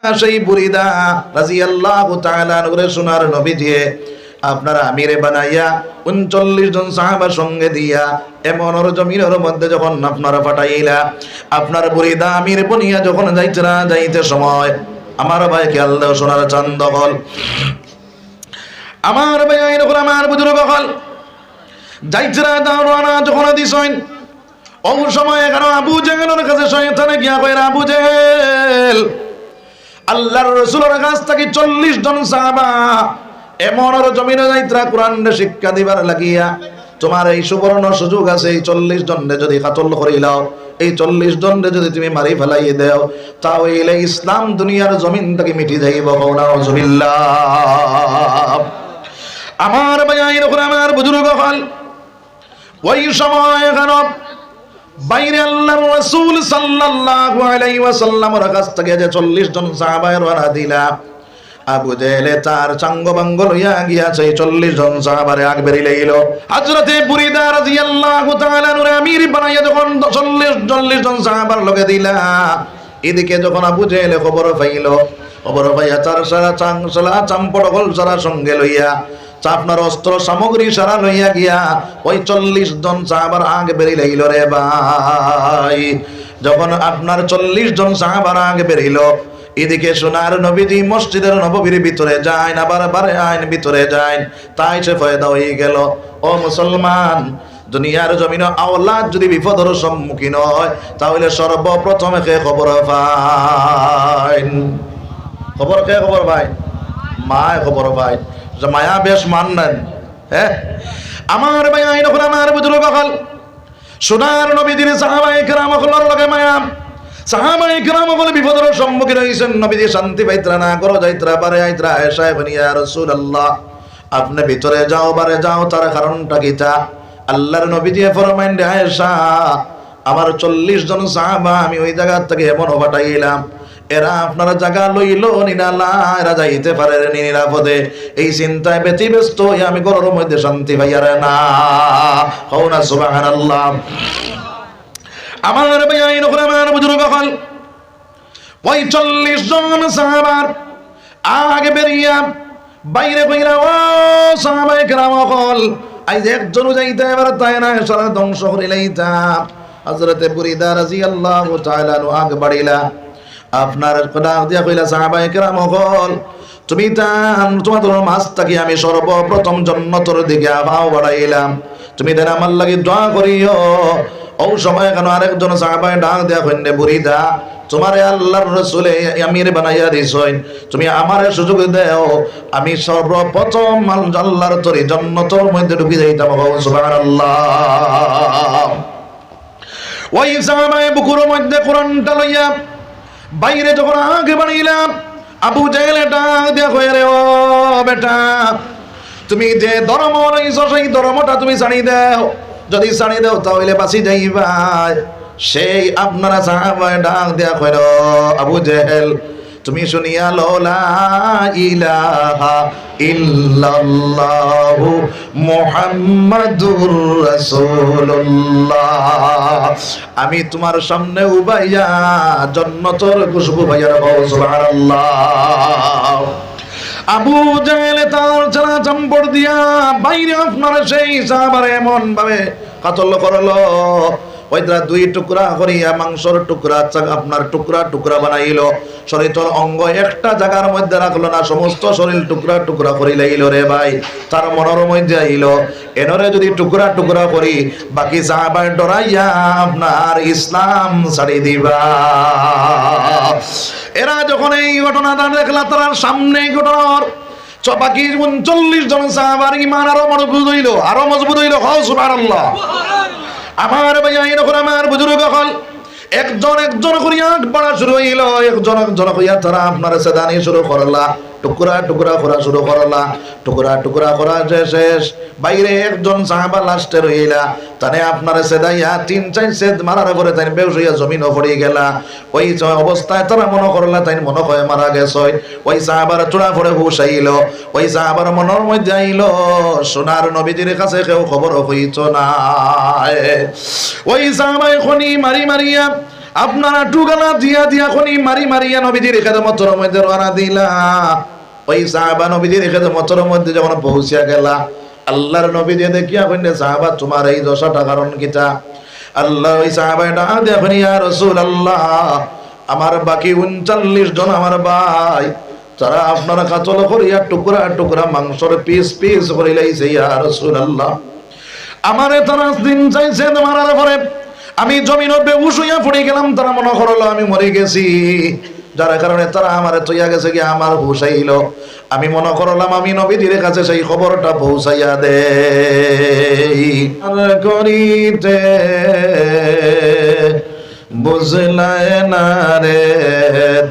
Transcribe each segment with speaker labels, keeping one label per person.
Speaker 1: সেই বুরিদা রাদিয়াল্লাহু তাআলা আনহুর সোনার নবী দিয়ে আপনারা আমিরে বানাইয়া 39 জন সাহাবার সঙ্গে দিয়া এমন জমিনের মধ্যে যখন আপনারা পাঠাইলা, আপনার বুরিদা আমির বনিয়া যখন যাইতে সময় আমার ভাই খেয়াল দাও, সোনার চাঁদ হল আমার ভাই এরকম আমার বুজুর্গ হল যাইতরা দাওরানা যখন দিছেন ও সময় কেন আবু জেহেলের কাছে শয়তানে গিয়া কইরা, আবু জেহেল আল্লাহর রাসূলের কাছ থেকে 40 জন সাহাবা এমন জমিনে যাইতরা কোরআন শিক্ষা দিবার লাগিয়া, তোমার এই সুবর্ণ সুযোগ আছে, এই 40 জনরে যদি কাতল করিলাও, এই 40 জনরে যদি তুমি মারি ফেলাই দাও, তাহলে ইসলাম দুনিয়ার জমিন থেকে মিটি যাইব। নাউজুবিল্লাহ। আমার ভাই এরকম আমার বুজুর্গ হল ওই সময় কেন বাইরে আল্লাহর রাসূল সাল্লাল্লাহু আলাইহি ওয়াসাল্লামের কাছ থেকে যে 40 জন সাহাবা রওনা দিলা, আবু জেহেলে তার চাঙ্গবাঙ্গ লইয়া গিয়াছে 40 জন সাহাবারে আগ বেরি লইল। হযরতে বুরিদা রাদিয়াল্লাহু তাআলা আনহু আমির বানাইয়া যখন 40 জন সাহাবার লগে দিলা, এদিকে যখন আবু জেহেলে খবর পাইয়া তার সারা চাম্পটকল সারা সঙ্গে লইয়া আপনার অস্ত্র সামগ্রী সারা লইয়া গিয়া ওই 40 জন সাহাবার আগে বেরিয়ে লাইল রে ভাই। যখন আপনার 40 জন সাহাবার আগে বেরিল, এদিকে সোনার নবীজি মসজিদের নববীর ভিতরে যায় না, বারে আইন ভিতরে যায়, তাই সে ফায়দা হয়ে গেল। ও মুসলমান, দুনিয়ার জমিনে আওলাদ যদি বিপদের সম্মুখীন হয়, তাহলে সর্বপ্রথমে কে খবর পায়? খবর ভাই মায় খবর পায়। মায়া বেশ মানলেন, হ্যাঁ আমার ভাই আইনখন আমার বুজুর্গ হল সোনার নবীদের সাহাবায়ে কেরাম হলের লগে মায়া, সাহাবায়ে কেরাম হলে বিপদের সম্মুখীন হইছেন, নবীজি শান্তি পাইতরা না করো যাইতরা বারে আইতরা আয়েশা বনি ইয়া রাসূলুল্লাহ আপনি ভিতরে যাও বারে যাও, তার কারণটা কিটা? আল্লাহর নবীজি ফরমাইন রে আয়েশা, আমার 40 জন সাহাবা আমি ওই জায়গা থেকে এমন পাঠাইলাম, এরা আপনারা জায়গা লইল নিরালা, এরা যাইতে পারে নিরাপদে, এই চিন্তায় ব্যতিব্যস্ত হয়ে আমি ঘরের মধ্যে শান্তি পাইয়ার না। হও না সুবহানাল্লাহ। আমার ভাই আইনখন আমার বুজুর্গ হল 45 জন সাহাবার আগে বেরিয়া বাইরে কইরা, ও সাহাবায়ে কেরাম হল আইজ একজনও যাইতে এবার তাই না, সারা ধ্বংস করিলাইতা। হযরতে বুরিদা রাদিয়াল্লাহু তাআলা আগে বাড়িলা, আপনার ডাক দিয়া কইলা, সাহাবায়ে কেরাম হল তুমি তোমাদের মাছ থাকি আমি সর্বপ্রথম জান্নাতের দিকে আভাও বাড়াইলাম, তুমি দেন আমার লাগি দোয়া করিও। ও সময় কেন আরেকজন সাহাবায়ে ডাক দিয়া কইনে, বুরিদা তোমারে আল্লাহর রাসূলে আমির বানাইয়া দিছেন, তুমি আমারে সুযোগ দাও, আমি সর্বপ্রথম আল্লাহর তরি জান্নাতের মধ্যে ঢুকে যাইতাম। সুবহানাল্লাহ। ওই সাহাবায়ে বুকুর মধ্যে কোরআনটা লইয়া বাইরে যখন আগে বাড়িলাম, আবু জেহেল ডাক দিয়া কই, রে ও বেটা, তুমি যে ধর্ম রইছো সেই ধর্মটা তুমি ছাড়ি দাও, যদি ছাড়ি দাও তাহলে বাঁচি যাইবা। সেই আপনারা সাহাবায়ে ডাক দিয়া কইল, আবু জেহেল তুমি শুনিয়া লো লা ইলাহা ইল্লাল্লাহু মুহাম্মাদুর রাসূলুল্লাহ, আমি তোমার সামনে উবাইয়া জান্নাতের খুশবু ভাইয়া রাখো। সুবহানাল্লাহ। আবু জেহেল তার চালা চাম্পড় দিয়া বাইরে আপনারা সেই সাহাবারে এমন ভাবে কাতল করলো, ওইটা 2 টুকরা করিয়া মাংসর টুকরা আপনার টুকরা বানাইলো, শরীরের অঙ্গ একটা জায়গার মধ্যে রাখলো না, সমস্ত শরীর টুকরা করি লাইল রে ভাই। তার মনের মধ্যে আইলো, এনরে যদি টুকরা করি বাকি সাহাবা ডরাইয়া আপনার ইসলাম ছাড়ি দিবা। এরা যখন এই ঘটনাটা দেখলা, তার সামনে ঘটনার বাকি 39 জন সাহাবার ঈমান আরো মজবুত হইল। হও সুবহানাল্লাহ। আমার ভাই এরকম আমার বুজুর্গ হল একজন করিয়া পড়া শুরু হইল, একজন করিয়া তারা আপনার সেদানি শুরু করলা, টুকরা করা শুরু করলা, টুকরা করা শেষ, বাইরে একজন সাহাবা লাস্টে রইলা, তানে আপনার সেদাইয়া 3-4 সেদ মারার পরে তাই বেউস হইয়া জমিন পড়ে গেলা। ওই অবস্থায় তারা মনে করলা তাই মনে হয় মারা গেছে। ওই সাহাবার চূড়া পড়ে হুশ আইল, ওই সাহাবার মনের মধ্যে আইল, সোনার নবীজির কাছে কেউ খবর হইত না। ওই সাহাবা এখনই মারিয়া আপনারা টুগালা দিয়া দিয়া খনি মারি মারিয়া নবীজির খেদমতের মধ্যে রওনা দিলা। ওই সাহাবা নবীজির খেদমতের মধ্যে যখন পৌঁছিয়া গেলা, আল্লাহর নবী যে দেখিয়া কইলে সাহাবা তোমার এই দশাটা কারণ কিটা? আল্লাহ ওই সাহাবাটা দেখেন ইয়া রাসূলুল্লাহ, আমার বাকি 39 জন আমার ভাই, তারা আপনারা কাতল করিয়া টুকরা টুকরা মাংসের পিস পিস করে লাইছে ইয়া রাসূলুল্লাহ। আমারে তারা দিন চাইছে মারার পরে আমি জমিনে বেহুশ হইয়া পড়ে গেলাম, তারা মনে করলো আমি মরে গেছি, যার কারণে তারা আমারে তৈয়া গেছে কি আমার হুশ আইল। আমি মনে করলাম আমি নবীজির কাছে সেই খবরটা পৌঁছাইয়া দেই। আর করিতে বুঝলায় না রে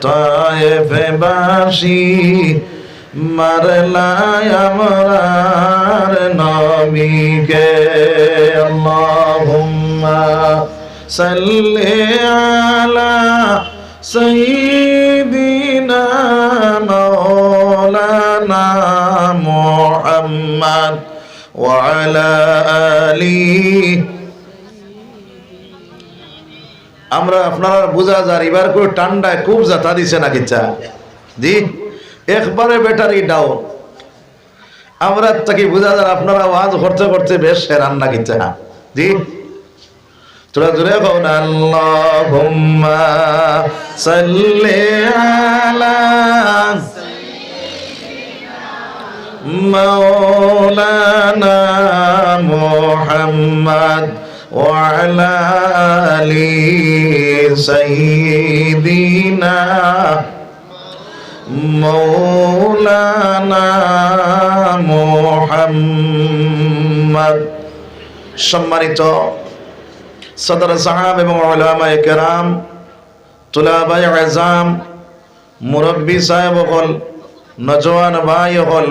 Speaker 1: তায়েফবাসী, মারলায় আমরার নবীকে। আল্লাহুম্মা সাল্লি আলা সাইয়্যিদিনা মাওলানা মুহাম্মদ ওয়া আলা আলিহি। আমরা আপনারা বুঝা যার এবার করে ঠান্ডায় খুব যাতা দিছে না কিচ্ছা জি, একবারে ব্যাটারি ডাউন। আমরা তাকে বুঝা যার আপনারা ওয়াজ করতে করতে বেশ হেরান না কিচ্ছা জি। তোরা জোরে কও না আল্লাহুম্মা সাল্লি আলা মাওলানা মুহাম্মদ ওয়া আলা আলি সাইয়্যিদিনা মাওলানা মুহাম্মদ। সম্মানিত সদর সাহাব এবং উলামায়ে কেরাম, তুলাবায়ে আযম, মুরব্বী সাহেব হল, নজওয়ান ভাই হল,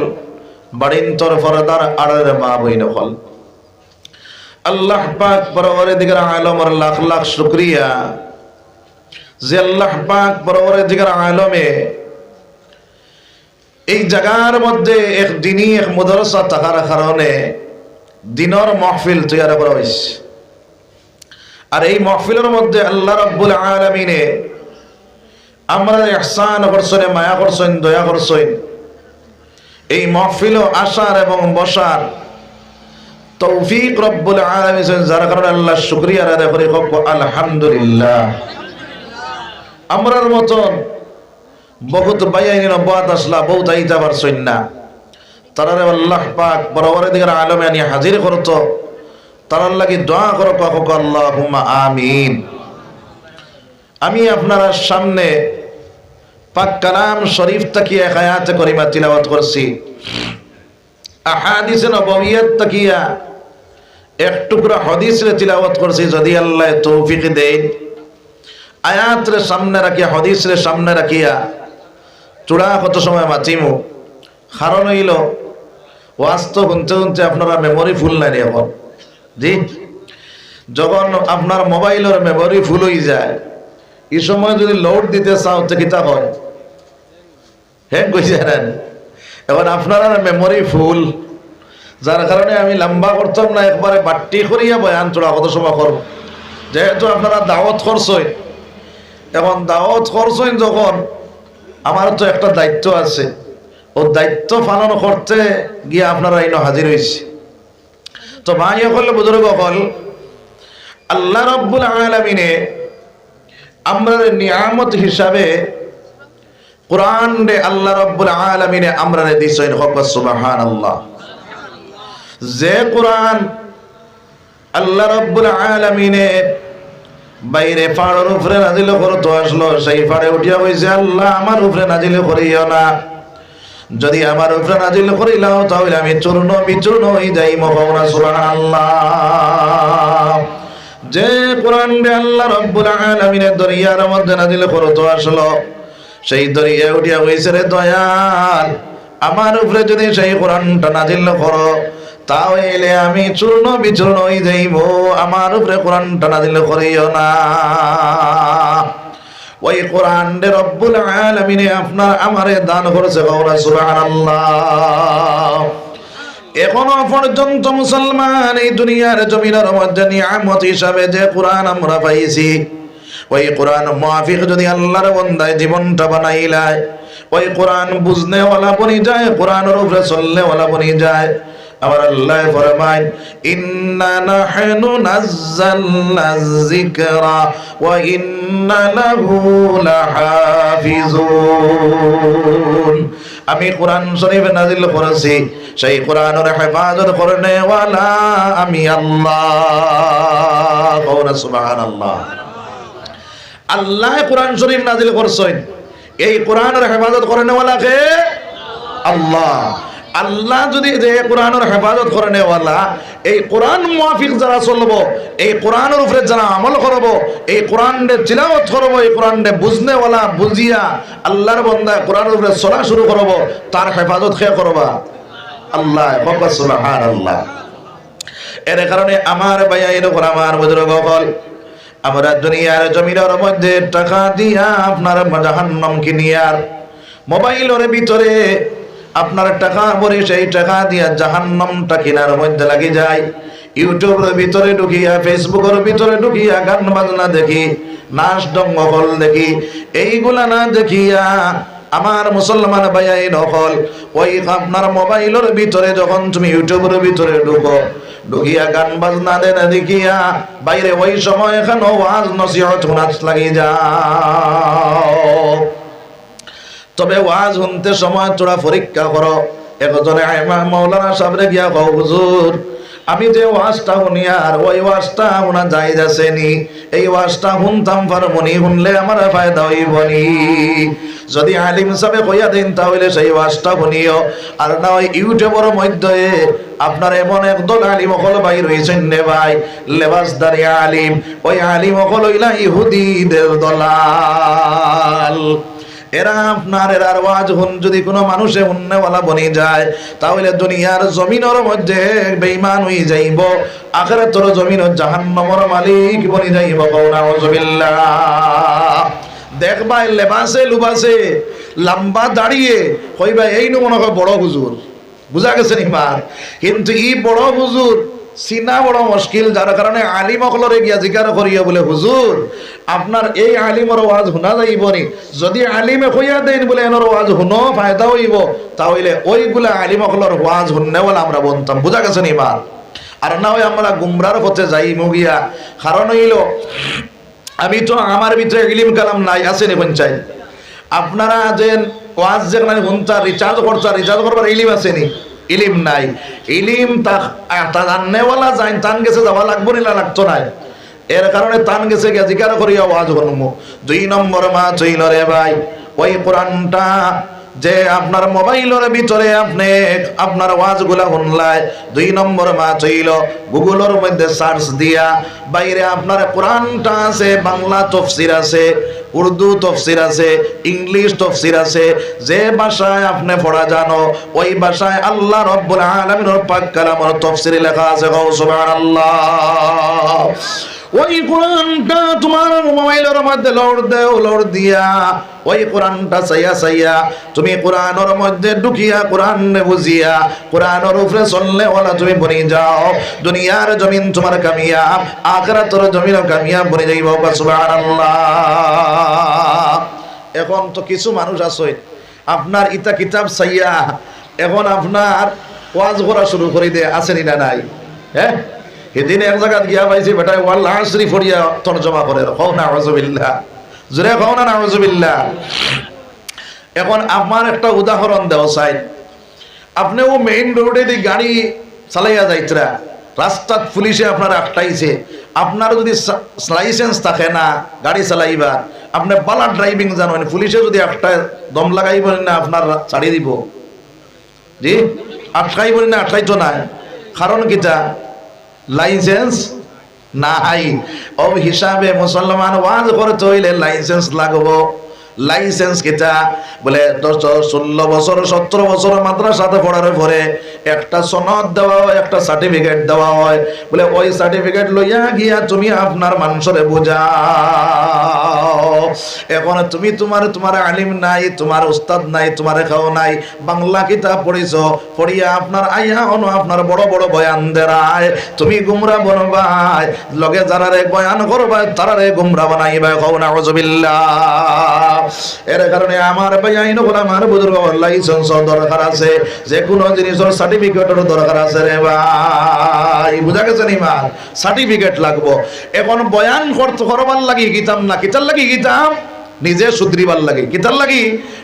Speaker 1: বাড়িন্তর ফরদার আড়ের মা বইন হল, আল্লাহ পাক পরওয়ারদিগার আলমের লাখ লাখ শুকরিয়া যে আল্লাহ পাক পরওয়ারদিগার আলমে এই জায়গার মধ্যে এক দিনই এক মাদ্রাসা থাকার কারণে দিনের মাহফিল তৈরি করা হয়েছে। আর এই মাহফিলের মধ্যে আল্লাহ রাব্বুল আলামিনে আমরা ইহসান করছেন, মায়া করছেন, দয়া করছেন। এই মাহফিল আসার এবং বসার তৌফিক রব্বুল আলামিন, যার কারণে আল্লাহ শুকরিয়া আদায় করি আলহামদুলিল্লাহ। আমরার মতন বহুত বাইয়াইন নবাত আসলা বহুত আইতা পারছেন না, তারারে আল্লাহ পাক পরওয়ারদিগার আলমে আনি হাজির করতো, তারার লাগি দোয়া করো কাকুক আল্লাহুম্মা আমিন। আমি আপনার সামনে পাক কালাম শরীফ তাকিয়া এক আয়াতে করিমা তিলাওয়াত করছি, আহাদিসে নববিয়ত তাকিয়া এক টুকরা হাদিসে তিলাওয়াত করছি। যদি আল্লাহ তৌফিক দেন, আয়াতরে সামনে রাখিয়া হাদিসরে সামনে রাখিয়া চূড়া কত সময় মাতিমু, কারণ হইল ওয়াস্তব শুনতে শুনতে আপনারা মেমোরি ফুল নাই এখন জি। যখন আপনার মোবাইলের মেমোরি ফুল হয়ে যায়, এই সময় যদি লোড দিতে চাও তো কিতা হয়, হ্যাঁ কইছে না। এখন আপনার মেমোরি ফুল, যার কারণে আমি লম্বা করতাম না, একবারে বাট্টি করিয়া বয়ান চূড়া কত সময় করব। যেহেতু আপনারা দাওয়াত করছেন, এখন দাওয়াত করছেন যখন, আমার তো একটা দায়িত্ব আছে, ও দায়িত্ব পালন করতে গিয়ে আপনারা এই হাজির হয়েছে। তো ভাই হল, বুজুর্গ হল, আল্লাহ রাব্বুল আলামিনে আমরা নিয়ামত হিসাবে কোরআন রে আল্লাহ রাব্বুল আলামিনে আমরা দিছেন, সুবহানাল্লাহ। যে কোরআন আল্লাহ রাব্বুল আলামিনে বাইরে পাহাড়ের উপরে নাজিল করতে আসলো, সেই পাহাড়ে উঠিয়া হয়েছে আল্লাহ আমার উপরে নাজিল করিও না, যদি আমার উপরে নাজিল করিলাও তাহলে আমি চূর্ণ বিচূর্ণ হয়ে যাই। মহৌনা সুবহানাল্লাহ। যে কোরআন রে আল্লাহ রাব্বুল আলামিনের দরিয়ার মধ্যে নাজিল করতে আসলো, সেই দরিয়া উঠিয়া হয়েছে রে দয়াল, আমার উপরে যদি সেই কোরআনটা নাজিল করো তাহলে আমি চূর্ণ বিচূর্ণ হয়ে যাইব, আমার উপরে কোরআনটা নাজিল করিও না। ওই কোরআন রে রব্বুল আলামিনে আপনার আমারে দান করেছে, সুবহানাল্লাহ। এখনো পর্যন্ত মুসলমান এই দুনিয়ার জমিনের মধ্যে নিয়ামত হিসাবে যে কোরআন আমরা পাইছি, ওই কোরআন মুআফিক যদি আল্লাহর বান্দায় জীবনটা বানাইলায়, ওই কোরআন বুঝনেওয়ালা বনি যায়, কোরআনের উপরে চলনেওয়ালা বনি যায়। আমার আল্লাহ ফরমায় ইন্না নাহনু নাযালনা যিকরা ওয়া ইন্না লাহু লাহাফিজুন। আমি কোরআন শরীফ নাযিল করেছি, সেই কোরআনের হেফাজত করনেওয়ালা আমি আল্লাহ। কওনা সুবহানাল্লাহ। আল্লাহ কোরআন শরীফ নাযিল করছেন, এই কোরআনের হেফাজত করনেওয়ালা কে? আল্লাহ। আল্লাহ যদি যে কোরআনের হেফাজত করনেওয়ালা, এই কোরআন মুআফিক যারা চলবো, এই কোরআনের উপরে যারা আমল করব, এই কোরআনকে তিলাওয়াত করব, এই কোরআনকে বুঝনেওয়ালা বুঝিয়া আল্লাহর বান্দা কোরআনের উপরে চলা শুরু করব, তার হেফাজত কে করবা? আল্লাহ। সুবহানাল্লাহ। এর কারণে আমার ভাইয়া এরকম আমার বুজুর্গ হল, আমরা দুনিয়ার জমিনের মধ্যে টাকা দিয়া আপনার জাহান্নাম কিনিয়ার, মোবাইলের ভিতরে আপনার টাকা ভরে সেই টাকা দিয়া জাহান্নামটা কিনার মধ্যে লাগি যায়। ইউটিউবের ভিতরে ঢুকিয়া, ফেসবুকের ভিতরে ঢুকিয়া গান বাজনা দেখি, নাচ ডঙ্গল দেখি, এইগুলা না দেখিয়া আমার মুসলমান ভাইয়াই নকল, ওই আপনার মোবাইলের ভিতরে যখন তুমি ইউটিউবের ভিতরে ঢুকিয়া গান বাজনা দেনা দেখিয়া বাইরে ওই সময় এখানে ওয়াজ নসিহত নাচ লাগি যাও। তবে ওয়াজ শুনতে সময় তোরা পরীক্ষা করো। একজনে মাওলানা সাহেবরে গিয়া কও, হুজুর আমি যে ওয়াজটা শুনি আর ওই ওয়াজটা শোনা জায়েজ আছে নি? এই ওয়াজটা শুনতাম পারমনি, শুনলে আমার ফায়দা হইবনি? যদি আলিম সাহেব কইয়া দেন তাহলে সেই ওয়াজটা শুনিও, আর না ওই ইউটিউবের মধ্যে আপনার এমন একদল আলিম সকল ভাই রয়েছেন নে ভাই, লেবাসদারি আলিম, ওই আলিম সকল হইলা ইহুদিদের দলাল। এরা আপনার এরার ওয়াজ যদি কোনো মানুষে উন্নওয়ালা বনি যায়, তাহলে দুনিয়ার জমিনের মধ্যে বেঈমান হয়ে যাইব, আখিরাতের জমিনের জাহান্নামের মালিক বনি যাইব। নাউযুবিল্লাহ। দেখবা লেবাসে লুবাসে লম্বা দাঁড়িয়ে কইবা এই নো মনে হয় বড় হুজুর, বুঝা গেছে নিবার, কিন্তু ই বড় হুজুর চিনা বড় মুশকিল, যার কারণে আলিম অকলরে গিয়া জিজ্ঞাসা করিয়া বলে, হুজুর আপনার এই আলিমের ওয়াজ শোনা যাইব নি? যদি আলিমে কইয়া দেন বলে এনর ওয়াজ শুনো ফায়দা হইব, তাহলে ওইগুলা আলিম অকলর ওয়াজ শুননে বলে আমরা বলতাম। বুঝা গেছে নিবার? আর না হয় আমরা গুমরার পথে যাই মুগিয়া। কারণ হইল আমি তো আমার ভিতরে ইলিম কালাম নাই, আসেনি পঞ্চায়েত। আপনারা যে ওয়াজ যেখানে শুনতা রিচার্জ করছা, রিচার্জ করবার ইলিম আসেনি? ইলিম নাই। ইলিম তা জাননেওয়ালা যাই তান গেছে যাওয়া লাগবো না, লাগতো নাই। এর কারণে তান গেছে গিয়া জিজ্ঞাসা করিয়া ওয়াজ শুনবো। 2 নম্বর মা চইল রে ভাই, ওই কোরআনটা যে আপনার মোবাইলের ভিতরে আপনি আপনার ওয়াজগুলা শুনলাই, 2 নম্বর মা চইল গুগলের মধ্যে সার্চ দিয়া বাইরে আপনার কোরআনটা আছে, বাংলা তাফসীর আছে, উর্দু তাফসীর আছে, ইংলিশ তাফসীর আছে। যে ভাষায় আপনি পড়া জানো ওই ভাষায় আল্লাহ রাব্বুল আলামিনের পাক কালামের তাফসীর লেখা আছে। সুবহানাল্লাহ। ওই কোরআনটা তোমার মোবাইলের মধ্যে লোড দেও, লোড দিয়া ওই কোরআনটা চাইয়া তুমি কোরআনের মধ্যে ঢুকিয়া কোরআন বুঝিয়া কোরআনের উপরে চললে ওলা তুমি বনি যাও। দুনিয়ার জমিন তোমার কামিয়াব, আখিরাতের জমিন কামিয়াব বনি যাইব। সুবহানাল্লাহ। এখন তো কিছু মানুষ আছে আপনার ইতা কিতাব চাইয়া এখন আপনার ওয়াজ করা শুরু করে দিয়ে, আসেনি না নাই? হ্যাঁ, সেদিন এক জায়গায় গিয়া পাইছি বেটায় ওয়াল আসরি ফরিয়া তরজমা করে, কও না আউযুবিল্লাহ, জোরে কও না আউযুবিল্লাহ। এখন আমার একটা উদাহরণ দেওয়া চাই। আপনি ও মেইন রোডে দিয়ে গাড়ি চালাইয়া যাইতরা, রাস্তাত পুলিশে আপনার আটকাইছে, আপনার যদি লাইসেন্স থাকে না গাড়ি চালাইবা, আপনি বালা ড্রাইভিং জানেন, পুলিশে যদি একটা দম লাগাইব না আপনার ছাড়িয়ে দিব, জি আটকাইব না, আটকাইতো না। কারণ কিটা? লাইসেন্স নাই। ও হিসাবে মুসলমান ওয়াজ করতে হইলে লাইসেন্স লাগবো। লাইসেন্স কিটা? বলে 16 বছর 17 বছর মাদ্রাসাতে পড়ার পরে একটা সনদ দেওয়া হয়, একটা সার্টিফিকেট দেওয়া হয়। বলে ওই সার্টিফিকেট লইয়া গিয়া তুমি আপনার মানুষরে বোঝাও। এখন তুমি তোমার আলিম নাই, তোমার উস্তাদ নাই, তোমার খাও নাই, বাংলা কিতাব পড়িছো, পড়িয়া আপনার আইয়া অনু আপনার বড় বড় বয়ান দেরায় তুমি গুমরা বনবাই, লগে যারারে বয়ান করবা তারারে গুমরা বানাইবা। খাও নাউযুবিল্লাহ। এর কারণে আমার ভাইয়াইন ওরা আমার বুজুর্গ লাইসেন্স দরকার আছে, যে কোনো জিনিসের সার্টিফিকেটের দরকার আছে রে ভাই, বুঝা গেছে নি মা? সার্টিফিকেট লাগবো। এখন বয়ান করবার লাগি কিতাব না, কিতাব লাগি কিতাব নিজে সুধরিবার লাগি, কিতার লাগি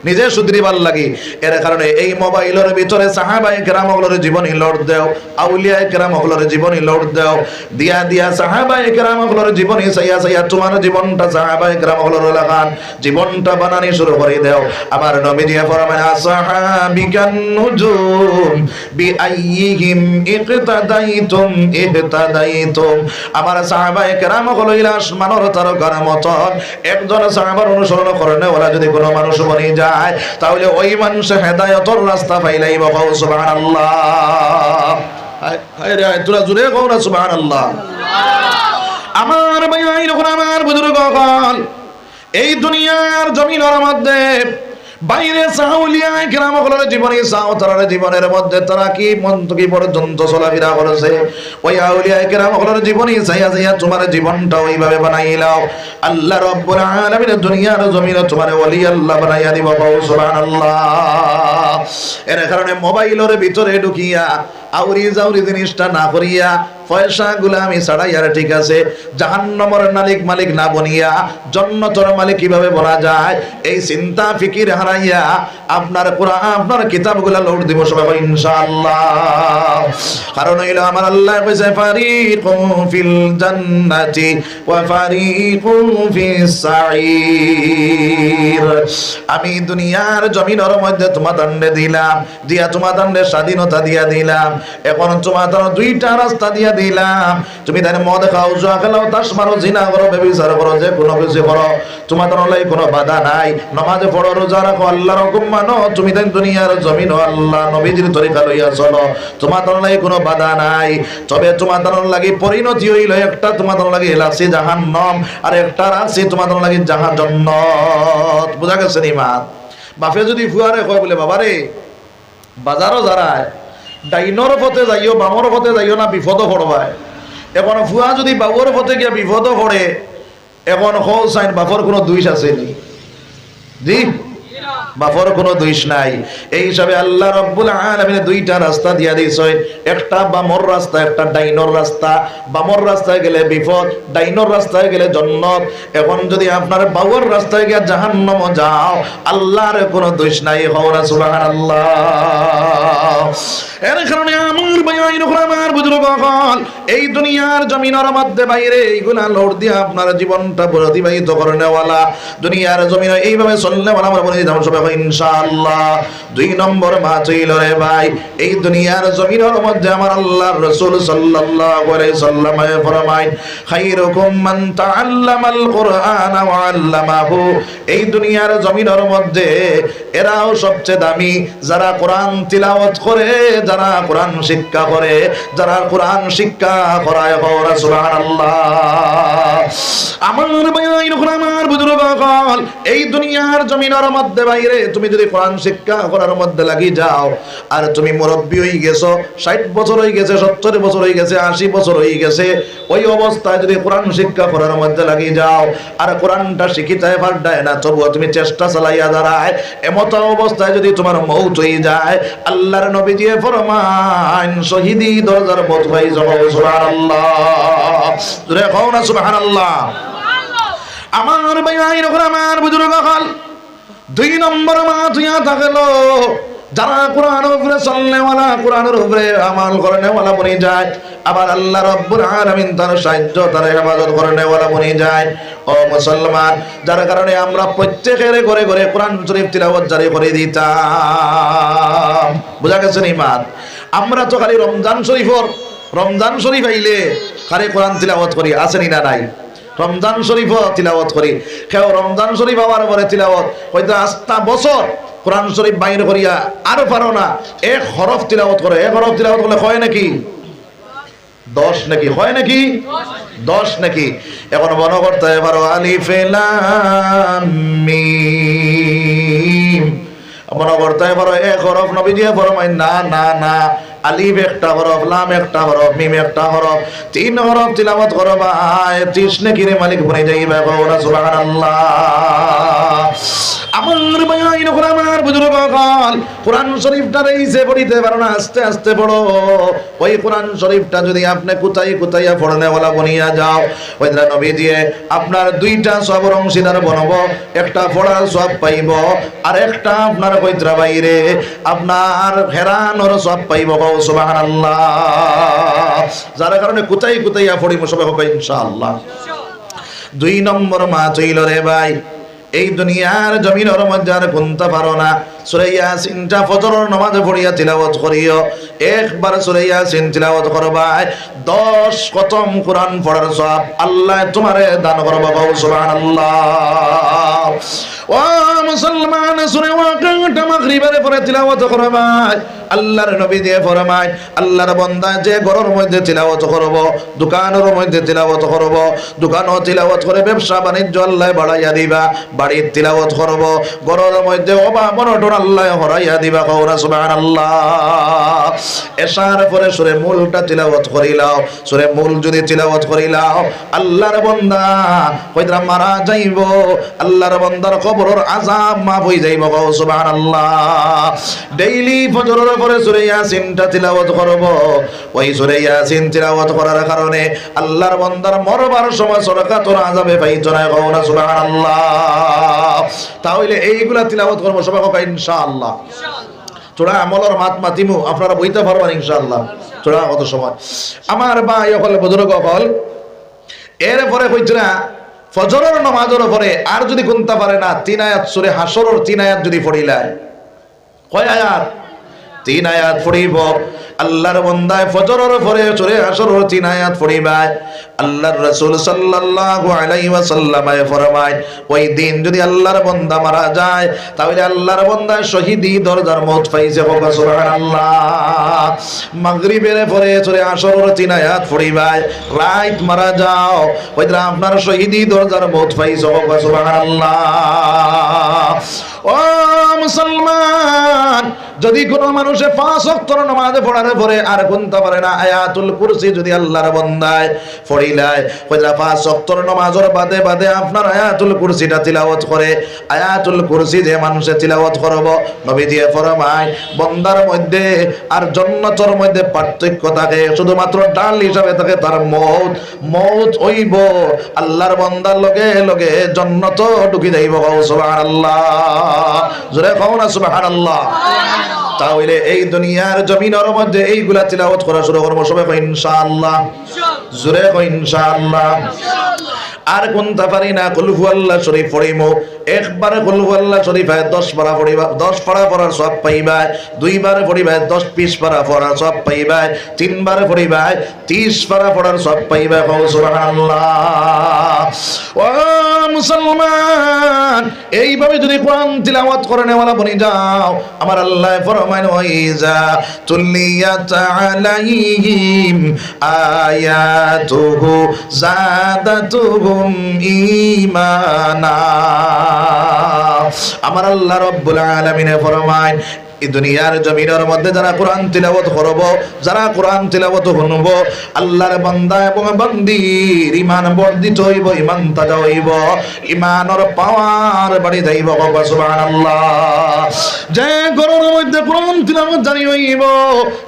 Speaker 1: নিজে সুধরিবার লাগি। এর কারণে এই মোবাইলের ভিতরে সাহাবায়ে কেরামগুলোর জীবনী লোড দেও, আউলিয়ায়ে কেরামগুলোর জীবনী লোড দেও, দিয়া দিয়া সাহাবায়ে কেরামগুলোর জীবনী সাইয়া সাইয়া তোমার জীবনটা সাহাবায়ে কেরামগুলোর লাগান জীবনটা বানানি শুরু করে দেও। আমার নবীজি ফরমান আসহাবিকান নুজুম বিআইয়িহিম ইকতাদাইতুম ইহতাদাইতুম। আমার সাহাবায়ে কেরামগুলো আসমানের তারকার মতন একজন সাহাবার অনুসরণ করেন ওরা যদি কোনো মানুষ বনে যায় তাহলে ওই মানুষ হেদায়েতের রাস্তা পাইলাই। বাবা সুবহানাল্লাহ। হায় রে তোরা জুড়ে কও না সুবহানাল্লাহ। আমার ভাই আমার বুজুর্গ হল এই দুনিয়ার জমিনের মধ্যে বাইরে সাউলিয়ায়ে কেরামগুলোর জীবনী সাও তার জীবনের মধ্যে তারা কি মন্তকি পর্যন্ত চলাফেরা করেছে, ওই আউলিয়ায়ে কেরামগুলোর জীবনী চাইয়া চাইয়া তোমার জীবনটা ওইভাবে বানাইলাও। আল্লাহ রাব্বুল আলামিন দুনিয়ার জমিনে তোমার ওলি আল্লাহ বানাইয়া দিব। সুবহানাল্লাহ। এর কারণে মোবাইলের ভিতরে ঢুকিয়া আউরি জাউরি জিনিসটা না করিয়া পয়সা গুলামি ছাড়াইয়ার ঠিক আছে জাহান্নামের মালিক না বনিয়া জান্নাতের মালিক কিভাবে বলা যায় এই চিন্তা ফিকির হারাইয়া আপনার কোরআন আপনার কিতাবগুলো লোড দিব সবাই ইনশাআল্লাহ। কারণ হইলো আমার আল্লাহ কইছে ফারিকুম ফিল জান্নাতি ওয়া ফারিকুম ফিস সাঈর। আমি দুনিয়ার জমিনের মধ্যে তোমাদের দিলাম, দিয়া তোমাদের স্বাধীনতা দিয়া দিলাম। এখন তোমাদের দুইটা রাস্তা দিয়া দিলাম, তুমি তাই মদ খাও, জুয়া খেলাও, তাস মারো, জিনা করো, ব্যভিচার করো, যে কোনো কিছু করো, তোমাদের লাই কোনো বাধা নাই। নামাজে পড়ো, রোজা রাখো, আল্লাহর হুকুম মানো, তুমি তাই দুনিয়ার জমিন আল্লাহ নবীজির তরিকা লইয়া চলো, তোমাদের লাই কোনো বাধা নাই। তবে তোমাদের লাগি পরিণতি হইল একটা তোমাদের লাগি এলাসি জাহান্নাম আর একটা রাশি তোমাদের লাগি জান্নাত। বুঝা গেছে নি মা? বাপে যদি ফুয়ারে কয় বলে বাবারে বাজারও যারায় ডাইনর পথে যাইও বামর পথে যাইও না বিপদও পড়বায়। এখন ফুয়া যদি বাবুর পথে গিয়া বিপদও পড়ে এখন হোল সাইন বাপর কোনো দোষ আছে নি? জি বাপর কোনো দোষ নাই। এই হিসাবে আল্লাহ রাব্বুল আলামিন দুইটা রাস্তা দিয়া দিয়েছে, একটা বামর রাস্তা একটা ডাইনর রাস্তা। বামর রাস্তায় গেলে বিপদ, ডাইনর রাস্তায় গেলে জান্নাত। এখন যদি আপনার বাউর রাস্তায় গিয়া জাহান্নাম যাও আল্লাহর কোনো দোষ নাই। হওয়া সুবহানাল্লাহ। এর কারণে আমার ভাই আমার বুজুর্গ হল এই দুনিয়ার জমিনের মধ্যে বাইরে এইগুলা লোড দিয়ে আপনার জীবনটা অতিবাহিত করে নেওয়ালা, দুনিয়ার জমিনে এইভাবে চলনেওয়ালা আমরা বলে দিতাম সবাই ইনশাআল্লাহ। 2 নম্বর মাছ হইল রে ভাই এই দুনিয়ার জমিনের মধ্যে আমার আল্লাহর রাসূল সাল্লাল্লাহু আলাইহি সাল্লাম ফরমায় খায়রুকুম মান তাআল্লামাল কুরআন ওয়া আল্লামাহু। এই দুনিয়ার জমিনের মধ্যে এরাও সবচেয়ে দামি যারা কোরআন তিলাওয়াত করে, যারা কোরআন শিক্ষা করে, যারা কোরআন শিক্ষা করায়। সুবহানাল্লাহ। আমার ভাই আমার বুজুর্গ হল এই দুনিয়ার জমিনের মধ্যে বাইরে তুমি যদি কোরআন শিক্ষা করার মধ্যে লাগি যাও আর তুমি মুরব্বী হয়ে গেছো, 60 বছর হয়ে গেছে, 70 বছর হয়ে গেছে, 80 বছর হয়ে গেছে, ওই অবস্থায় যদি কোরআন শিক্ষা করার মধ্যে লাগি যাও আর কোরআনটা শিখিতে পারডায় না তবুও তুমি চেষ্টা চালাইয়া দাঁড়ায়, এমত অবস্থায় যদি তোমার মৌত হয়ে যায় আল্লাহর নবীজি ফরমান শহীদি দরজার মত হয়ে যাব। সুবহানাল্লাহ। জোরে কও না সুবহানাল্লাহ। আমার ভাই আমার বুজুর্গ হল 2 নম্বর মাছ হইয়া থাকলো যারা কোরআনের উপরে চলনেওয়ালা, কোরআনের উপরে আমাল করেনেওয়ালা বনে যায়, আবার আল্লাহ রাব্বুল আলামিন তার সাহায্য তার হেফাজত করেনেওয়ালা বনে যায়। ও মুসলমান, যার কারণে আমরা প্রত্যেকের ঘরে ঘরে কোরআন শরীফ তিলাওয়াত জারি করে দিতাম। বুঝা গেছে নি মা? আমরা তো খালি রমজান শরীফ আইলে খালি কোরআন তিলাওয়াত করি, আসেনি না নাই? রমজান শরীফ তিলাওয়াত করি, কেউ রমজান শরীফ হওয়ার পরে তিলাওয়াত হয়তো আস্তা বছর কোরআন শরীফ বাইর করিয়া আরো পারো না 1 হরফ তিলাওয়াত করে। 1 হরফ তিলাওয়াত করলে হয় নাকি? 10 নাকি হয় নাকি 10 নাকি এখন মনে করতে পারো আলিফ লাম মিম মনে করতে পারো এক হরফ নবী দিয়ে ফরমায় না না না আলিফ একটা হরফ লাম একটা হরফ মিম একটা হরফ 3 হরফ তিলাওয়াত করো ভাই 30 নাকি রে মালিক বনে যাইবা কওরা সুবহানাল্লাহ আমার ভাইয়ের আমার বুজুর্গ কাল কোরআন শরীফটা রইছে পড়িতে পারো না আস্তে আস্তে পড়ো ওই কোরআন শরীফটা যদি আপনি কোথায় কোথায় পড়নে ওয়ালা বনিয়া যাও ওইদরা নবী দিয়ে আপনার দুইটা সবর অংশীদার বনবো একটা পড়ার সব পাইব আর একটা আপনার কইত্রা বাইরে আপনার হেরানোর সব পাইব সুবহানাল্লাহ যার কারণে কোথায় কোথায় পড়িব সবাই হবে ইনশাআল্লাহ 2 নম্বর মা চইল রে ভাই এই দুনিয়ার জমিনের মধ্যে আর গুনতে পারো না সূরা ইয়াসিনটা ফজরের নামাজে পড়িয়া তিলাওয়াত করিও একবার সূরা ইয়াসিন তিলাওয়াত করবা 10 খতম কোরআন পড়ার সওয়াব আল্লাহ তোমারে দান করবে সুবহানাল্লাহ ও মুসলমান সূরা ওয়াকিআটা মাগরিবের পরে তিলাওয়াত করবা আল্লাহর নবী দিয়ে ফরমায় আল্লাহর বান্দা যে ঘরের মধ্যে তিলাওয়াত করব দোকানের মধ্যে তিলাওয়াত করব দোকানও তিলাওয়াত করে ব্যবসা বাণিজ্য আল্লাহ বাড়াইয়া দিবা বাড়ির তিলাওয়াত করব ঘরের মধ্যে অভাব অনটন আল্লাহ হরাইয়া দিবা কওরা সুবহানাল্লাহ এশার পরে সূরা মুলটা তিলাওয়াত করিলাও সূরা মুল যদি তিলাওয়াত করিলাও আল্লাহর বান্দা কইরা মারা যাইব আল্লাহর বান্দার কবরের আযাব মাফ হই যাইব সুবহানাল্লাহ ডেইলি ফজরের পরে সূরা ইয়াসিনটা তিলাওয়াত করব ওই সূরা ইয়াসিন তিলাওয়াত করার কারণে আল্লাহর বান্দার মরবার সময় সরকাতর আযাবে পাইতো না কওরা সুবহানাল্লাহ তাহলে এইগুলা তিলাওয়াত করব সবাই হবে ইনশাআল্লাহ তোরা আমলের মাত মাতিমু আপনারা বইতে পারবেন ইনশাআল্লাহ তোরা কত সময় আমার ভাই হল বুজুর্গ হল এরপরে কইতরা ফজরের নামাজের পরে আর যদি গুনতে পারে না 3 আয়াত সূরা হাশরের 3 আয়াত যদি পড়িলায় কয় আয়াত 3 আয়াত পড়িব আল্লাহর বান্দায় ফজরের পরে সূরা হাশরের 3 আয়াত পড়িবা আল্লাহর রাসূল সাল্লাল্লাহু আলাইহি ওয়াসাল্লাম ফরমায় ওই দিন যদি আল্লাহর বান্দা মারা যায় তাহলে আল্লাহর বান্দা শহীদি দরজার মওত পাইছে সুবহানাল্লাহ মাগরিবের পরে সূরা হাশরের 3 আয়াত পড়িবা রাত মারা যাও ওইটা আপনার শহীদি দরজার মওত পাইছে সুবহানাল্লাহ ও মুসলমান যদি কোনো মানুষে 5 ওয়াক্ত নামাজ পড়ার পরে আর গুনতে পারে না আয়াতুল কুরসি যদি আল্লাহর বান্দায় পড়িলায় কইলা 5 ওয়াক্ত নামাজের বাদে বাদে আপনার আয়াতুল কুরসিটা তিলাওয়াত করে আয়াতুল কুরসি যে মানুষে তিলাওয়াত করব নবী দিয়ে ফরমায় বান্দার মধ্যে আর জান্নাতের মধ্যে পার্থক্য থাকে শুধুমাত্র ডাল হিসাবে থাকে তার মওত হইব আল্লাহর বান্দার লগে লগে জান্নাত ঢুকি যাইব সুবহানাল্লাহ জোরে কও না সুবহানাল্লাহ তাহলে এই দুনিয়ার জমিনের মধ্যে এইগুলা তিলাওয়াত করা শুরু করব সবাই ইনশাআল্লাহ জোরে কও ইনশাআল্লাহ আর কোনটা পারি না কুল হুয়াল্লাহ শরীফ পড়িমু একবারে কুল হুয়াল্লাহ শরীফ 10 পারা পড়িবা 10 পারা পড়ার সওয়াব পাইবা দুইবার পড়িবা 10 20 পারা পড়ার সওয়াব পাইবা তিনবার পড়িবা 30 পারা পড়ার সওয়াব পাইবা সুবহানাল্লাহ ও মুসলমান এইভাবে যদি কোরআন তিলাওয়াত করে নেওয়ালা বনি যাও আমার আল্লাহ ফরমায় ওয়াইজা তুলিয়াত আলাইহিম আয়াতুহু যাদাতুহুম ঈমানা আমার আল্লাহ রাব্বুল আলামিন ফরমায় এই দুনিয়ার জমিনের মধ্যে যারা কোরআন তিলাওয়াত করব যারা কোরআন তিলাওয়াত শুনব আল্লাহর বান্দা এবং বান্দির ঈমান বর্ধিত হইব ঈমান তাজা হইব ঈমানের পাওয়ার বাড়ি যাইব সুবহানাল্লাহ যে ঘরের মধ্যে কোরআন তিলাওয়াত জারি হইব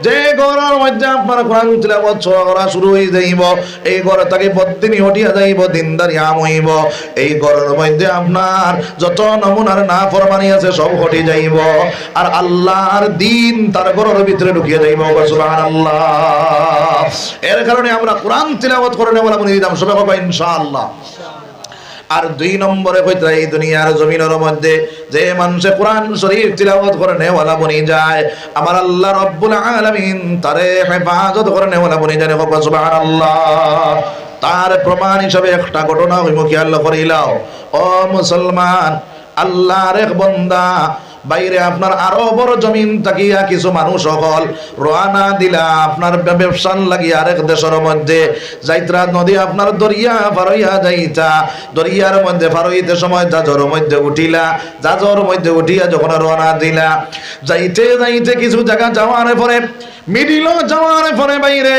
Speaker 1: যে ঘরের মধ্যে আপনার কোরআন তিলাওয়াত করা শুরু হয়ে যাইব এই ঘর থেকে বদিনী হটিয়া যাইব দিনদারি আম হইব এই ঘরের মধ্যে আপনার যত নমুনার না ফরমানি আছে সব হটে যাইব আর আল্লাহর দিন তার ঘরের ভিতরে ঢুকিয়ে যাইব সুবহানাল্লাহ এর কারণে আমরা কোরআন তিলাওয়াত করে নেওয়ালা বলে দিলাম সবাই হবে ইনশাআল্লাহ আর 2 নম্বরে কইতা এই দুনিয়ার জমিনের মধ্যে যে মানুষে কোরআন শরীফ তিলাওয়াত করে নেওয়ালা বনি যায় আমার আল্লাহ রাব্বুল আলামিন তারে হেফাজত করে নেওয়ালা বনি যায় সুবহানাল্লাহ তার প্রমাণ হিসেবে একটা ঘটনা হইমু খেয়াল করিলাও ও মুসলমান আল্লাহর এক বান্দা বাইরে আপনার আরো বড় জমিন তাকিয়া কিছু মানুষ সকল রওনা দিলা আপনার ব্যবসান লাগি আরেক দেশের মধ্যে যাইত্রা নদী আপনার দরিয়া পারইয়া যাইতা দরিয়ার মধ্যে পারইতে সময় জাজর মধ্যে উঠিলা জাজর মধ্যে উঠিয়া যখন রওনা দিলা যাইতে যাইতে কিছু জায়গা যাওয়ার পরে মিডিল যাওয়ার পরে বাইরে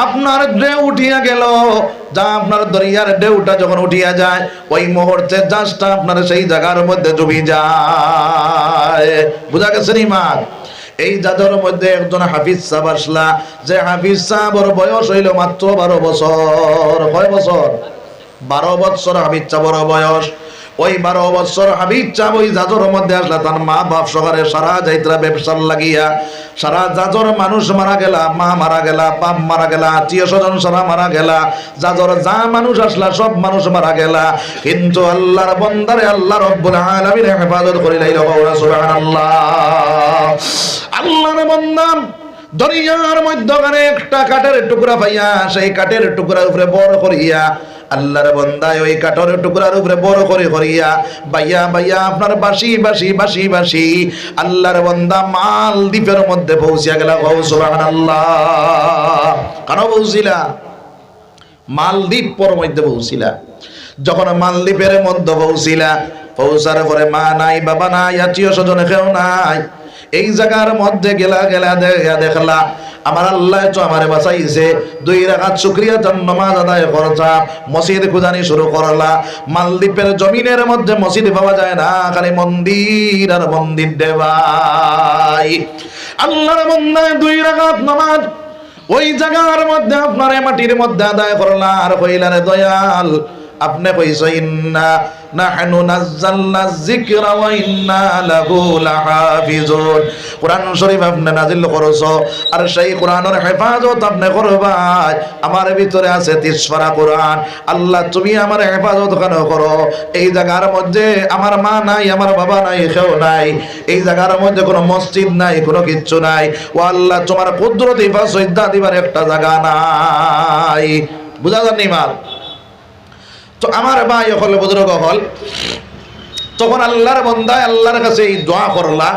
Speaker 1: আপনার ঢেউ উঠিয়া গেল যা আপনার দরিয়ার ঢেউটা যখন উঠিয়া যায় ওই মুহূর্তে জাহাজটা আপনার সেই জায়গার মধ্যে ডুবে যায়। বুঝা গেছে নি মা? এই জাদর মধ্যে একজন হাফিজ সাহেব আসলা, যে হাফিজ সাহেবের বয়স হইল মাত্র 12 বছর। কয় বছর? 12 বছর হাফিজ সাহেবের বয়স। ওই 12 বছর হাফিজ সাহেব ওই জাজর মধ্যে আসলা, তার মা বাপ সহকারে সারা যাইত্রা ব্যবসার লাগিয়া সারা জাজর মানুষ মারা গেলা, মা মারা গেলা, বাপ মারা গেলা, আত্মীয় স্বজন সারা মারা গেলা, জাজর যা মানুষ আসলা সব মানুষ মারা গেলা। কিন্তু আল্লাহর বান্দারে আল্লাহ রাব্বুল আলামিন হেফাজত করিলাই। সুবহানাল্লাহ। আল্লাহর বান্দা দরিয়ার মধ্যখানে একটা কাঠের টুকরা পাইয়া সেই কাঠের টুকরার উপরে বড় করিয়া আল্লাহর বান্দা ওই কাঠের টুকরার উপরে বড় করে করিয়া বাইয়া বাইয়া আপনার বাসি বাসি বাসি বাসি আল্লাহর বান্দা মালদ্বীপের মধ্যে পৌঁছিয়া গেল। সুবহানাল্লাহ। কেন পৌঁছিলা? মালদ্বীপের মধ্যে পৌঁছিলা। যখন মালদ্বীপের মধ্যে পৌঁছিলা, পৌঁছার পরে মা নাই, বাবা নাই, আত্মীয় স্বজন কেউ নাই। এই জায়গার মধ্যে গেলা দেখলা আমার আল্লাহ তো আমারে বাঁচাইছে। 2 রাকাত শুকরিয়া তার নামাজ আদায় করছা, মসজিদ খুঁজানি শুরু করলা। মালদ্বীপের জমিনের মধ্যে মসজিদ পাওয়া যায় না, খালি মন্দির আর মন্দির দেবাই। আল্লাহর বান্দা 2 রাকাত নামাজ ওই জায়গার মধ্যে আপনার মাটির মধ্যে আদায় করলা। আর কইলারে দয়াল আপনি কইছো ইন্না নাহনু নাযালনা যিকরা ওয়া ইন্না লাহু লাহাফিজুন। কোরআন শরীফ আপনি নাযিল করছো আর সেই কোরআনের হেফাজত আপনি করবা। আমার ভিতরে আছে 30 পারা কোরআন। আল্লাহ তুমি আমার হেফাজত কেন করো? এই জায়গার মধ্যে আমার মা নাই, আমার বাবা নাই, কেউ নাই। এই জায়গার মধ্যে কোনো মসজিদ নাই, কোনো কিচ্ছু নাই। ও আল্লাহ তোমার কুদরতি ফাসজদা দিবার একটা জায়গা নাই। বুঝা যাননি মাল? তো আমার ভাই হল বুজুর্গ হল, তখন আল্লাহর বান্দা আল্লাহর কাছে এই দোয়া করলা।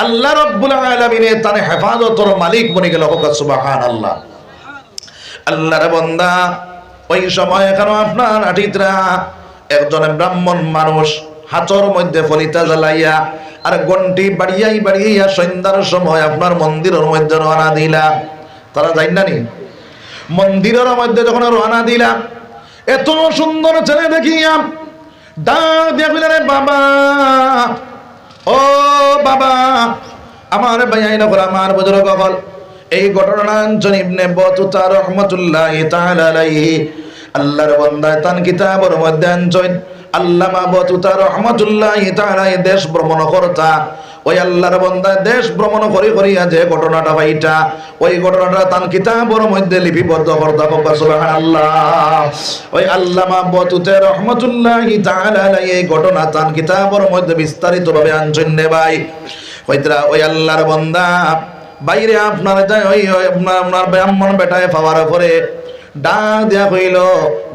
Speaker 1: আল্লাহ রাব্বুল আলামিন তার হেফাজতের মালিক বনে গেল। সুবহানাল্লাহ। আল্লাহর বান্দা ওই সময় কেন আপনার আটিতরা একজন ব্রাহ্মণ মানুষ হাতর মধ্যে ফলিতা জ্বালাইয়া আর গন্টি বাড়িয়াই বাড়িয়া সন্ধ্যার সময় আপনার মন্দিরের মধ্যে রওনা দিলা। তারা যাই না নি? মন্দিরের মধ্যে যখন রওনা দিলা, এত সুন্দর ছেলে দেখিয়া ডাক দিয়া কইলা, রে বাবা, ও বাবা, আমার ভাইয়াই নকর, আমার বুজুর্গ হল। এই ঘটনা ইবনে বতুতা রাহমাতুল্লাহি তাআলা আলাইহি আল্লাহর বান্দা তান কিতাবের মধ্যে আনছেন। আল্লামা বতুতা রাহমাতুল্লাহি তাআলা দেশ ভ্রমণ করতা। ওই আল্লাহর বান্দা দেশ ভ্রমণ করিয়া যে ঘটনাটা পাইটা, ওই ঘটনাটা তার কিতাবের মধ্যে লিপিবদ্ধ করতে। সুবহানাল্লাহ। ওই আল্লামা বতুতে রহমাতুল্লাহি তাআলা আলাইহি এই ঘটনা তার কিতাবের মধ্যে বিস্তারিতভাবে আনছেন নে ভাই। হইতরা ওই আল্লাহর বান্দা বাইরে আপনার যায় ওই আপনার ব্রাহ্মণ বেটায় পাওয়ার পরে ডাক দিয়া কইল,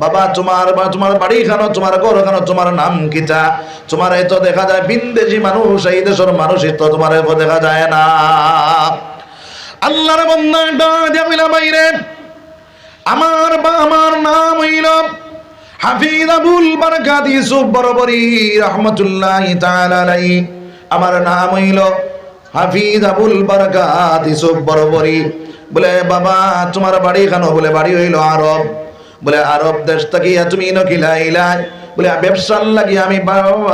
Speaker 1: বাবা তোমার বাড়ি খানো, তোমার ঘর খানো, তোমার নাম কিতা? তোমার তো দেখা যায় বিদেশি মানুষ, এই দেশের মানুষ তো তোমার দেখা যায় না। আল্লাহর বান্দা ডাক দিয়া কইলা, বাইরে আমার নাম হইল হাফিজ আবুল বারাকাত ইউসুফ বরবরি রাহমাতুল্লাহি তাআলা আলাইহি। আমার নাম হইল হাফিজ আবুল বারাকাত ইউসুফ বরবরি। বলে বাবা তোমার বাড়ি কেন? বলে বাড়ি হইল আরব। বলে আরব দেশ থেকে তুমি নকিলা? বলে ব্যবসার লাগি আমি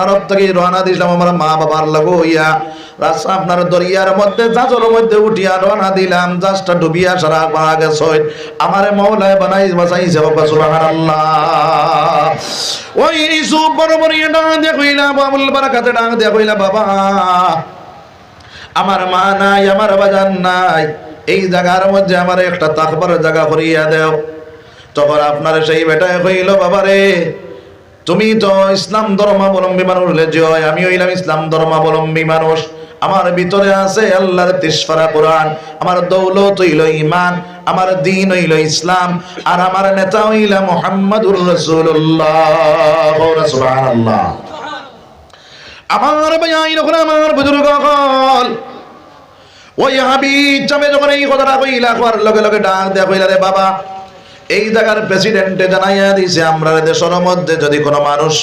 Speaker 1: আরব থেকে রওনা দিলাম আমার মা বাবার লাগো হইয়া। রাস্তা আপনার দরিয়ার মধ্যে জাজর মধ্যে উঠিয়া রওনা দিলাম, জাজটা ডুবিয়া সারা মারা গেছে। আমার মওলায় বাঁচাইছে। সুবহানাল্লাহ। ওই ইউসুফ বরবরি ডাক দিয়া কইলা, আবুল বারাকাতে ডাক দিয়া কইলা, বাবা আমার মা নাই, আমার বাজান নাই, এই জায়গার মধ্যে আমার একটা তাকবার জায়গা করিয়া দেও। তখন আপনার সেই বেটায় কইল, বাবারে তুমি তো ইসলাম ধর্মাবলম্বী মানুষ, আমি হইলাম ইসলাম ধর্মাবলম্বী মানুষ। আমার ভিতরে আছে আল্লাহর 30 পারা কোরআন, আমার দৌলত হইল ঈমান, আমার দ্বীন হইল ইসলাম, আর আমার নেতা হইল মুহাম্মাদুর রাসূলুল্লাহ। সুবহানাল্লাহ। আমার ভাই যখন আমার বুজুর্গ হল ওই হাবিব চামে যখন এই কথাটা কইলা করার লগে লগে ডাক দেয়া কইলা রে বাবা এই জায়গার প্রেসিডেন্টে জানাইয়া দিছে আমরা দেশের মধ্যে যদি কোনো মানুষ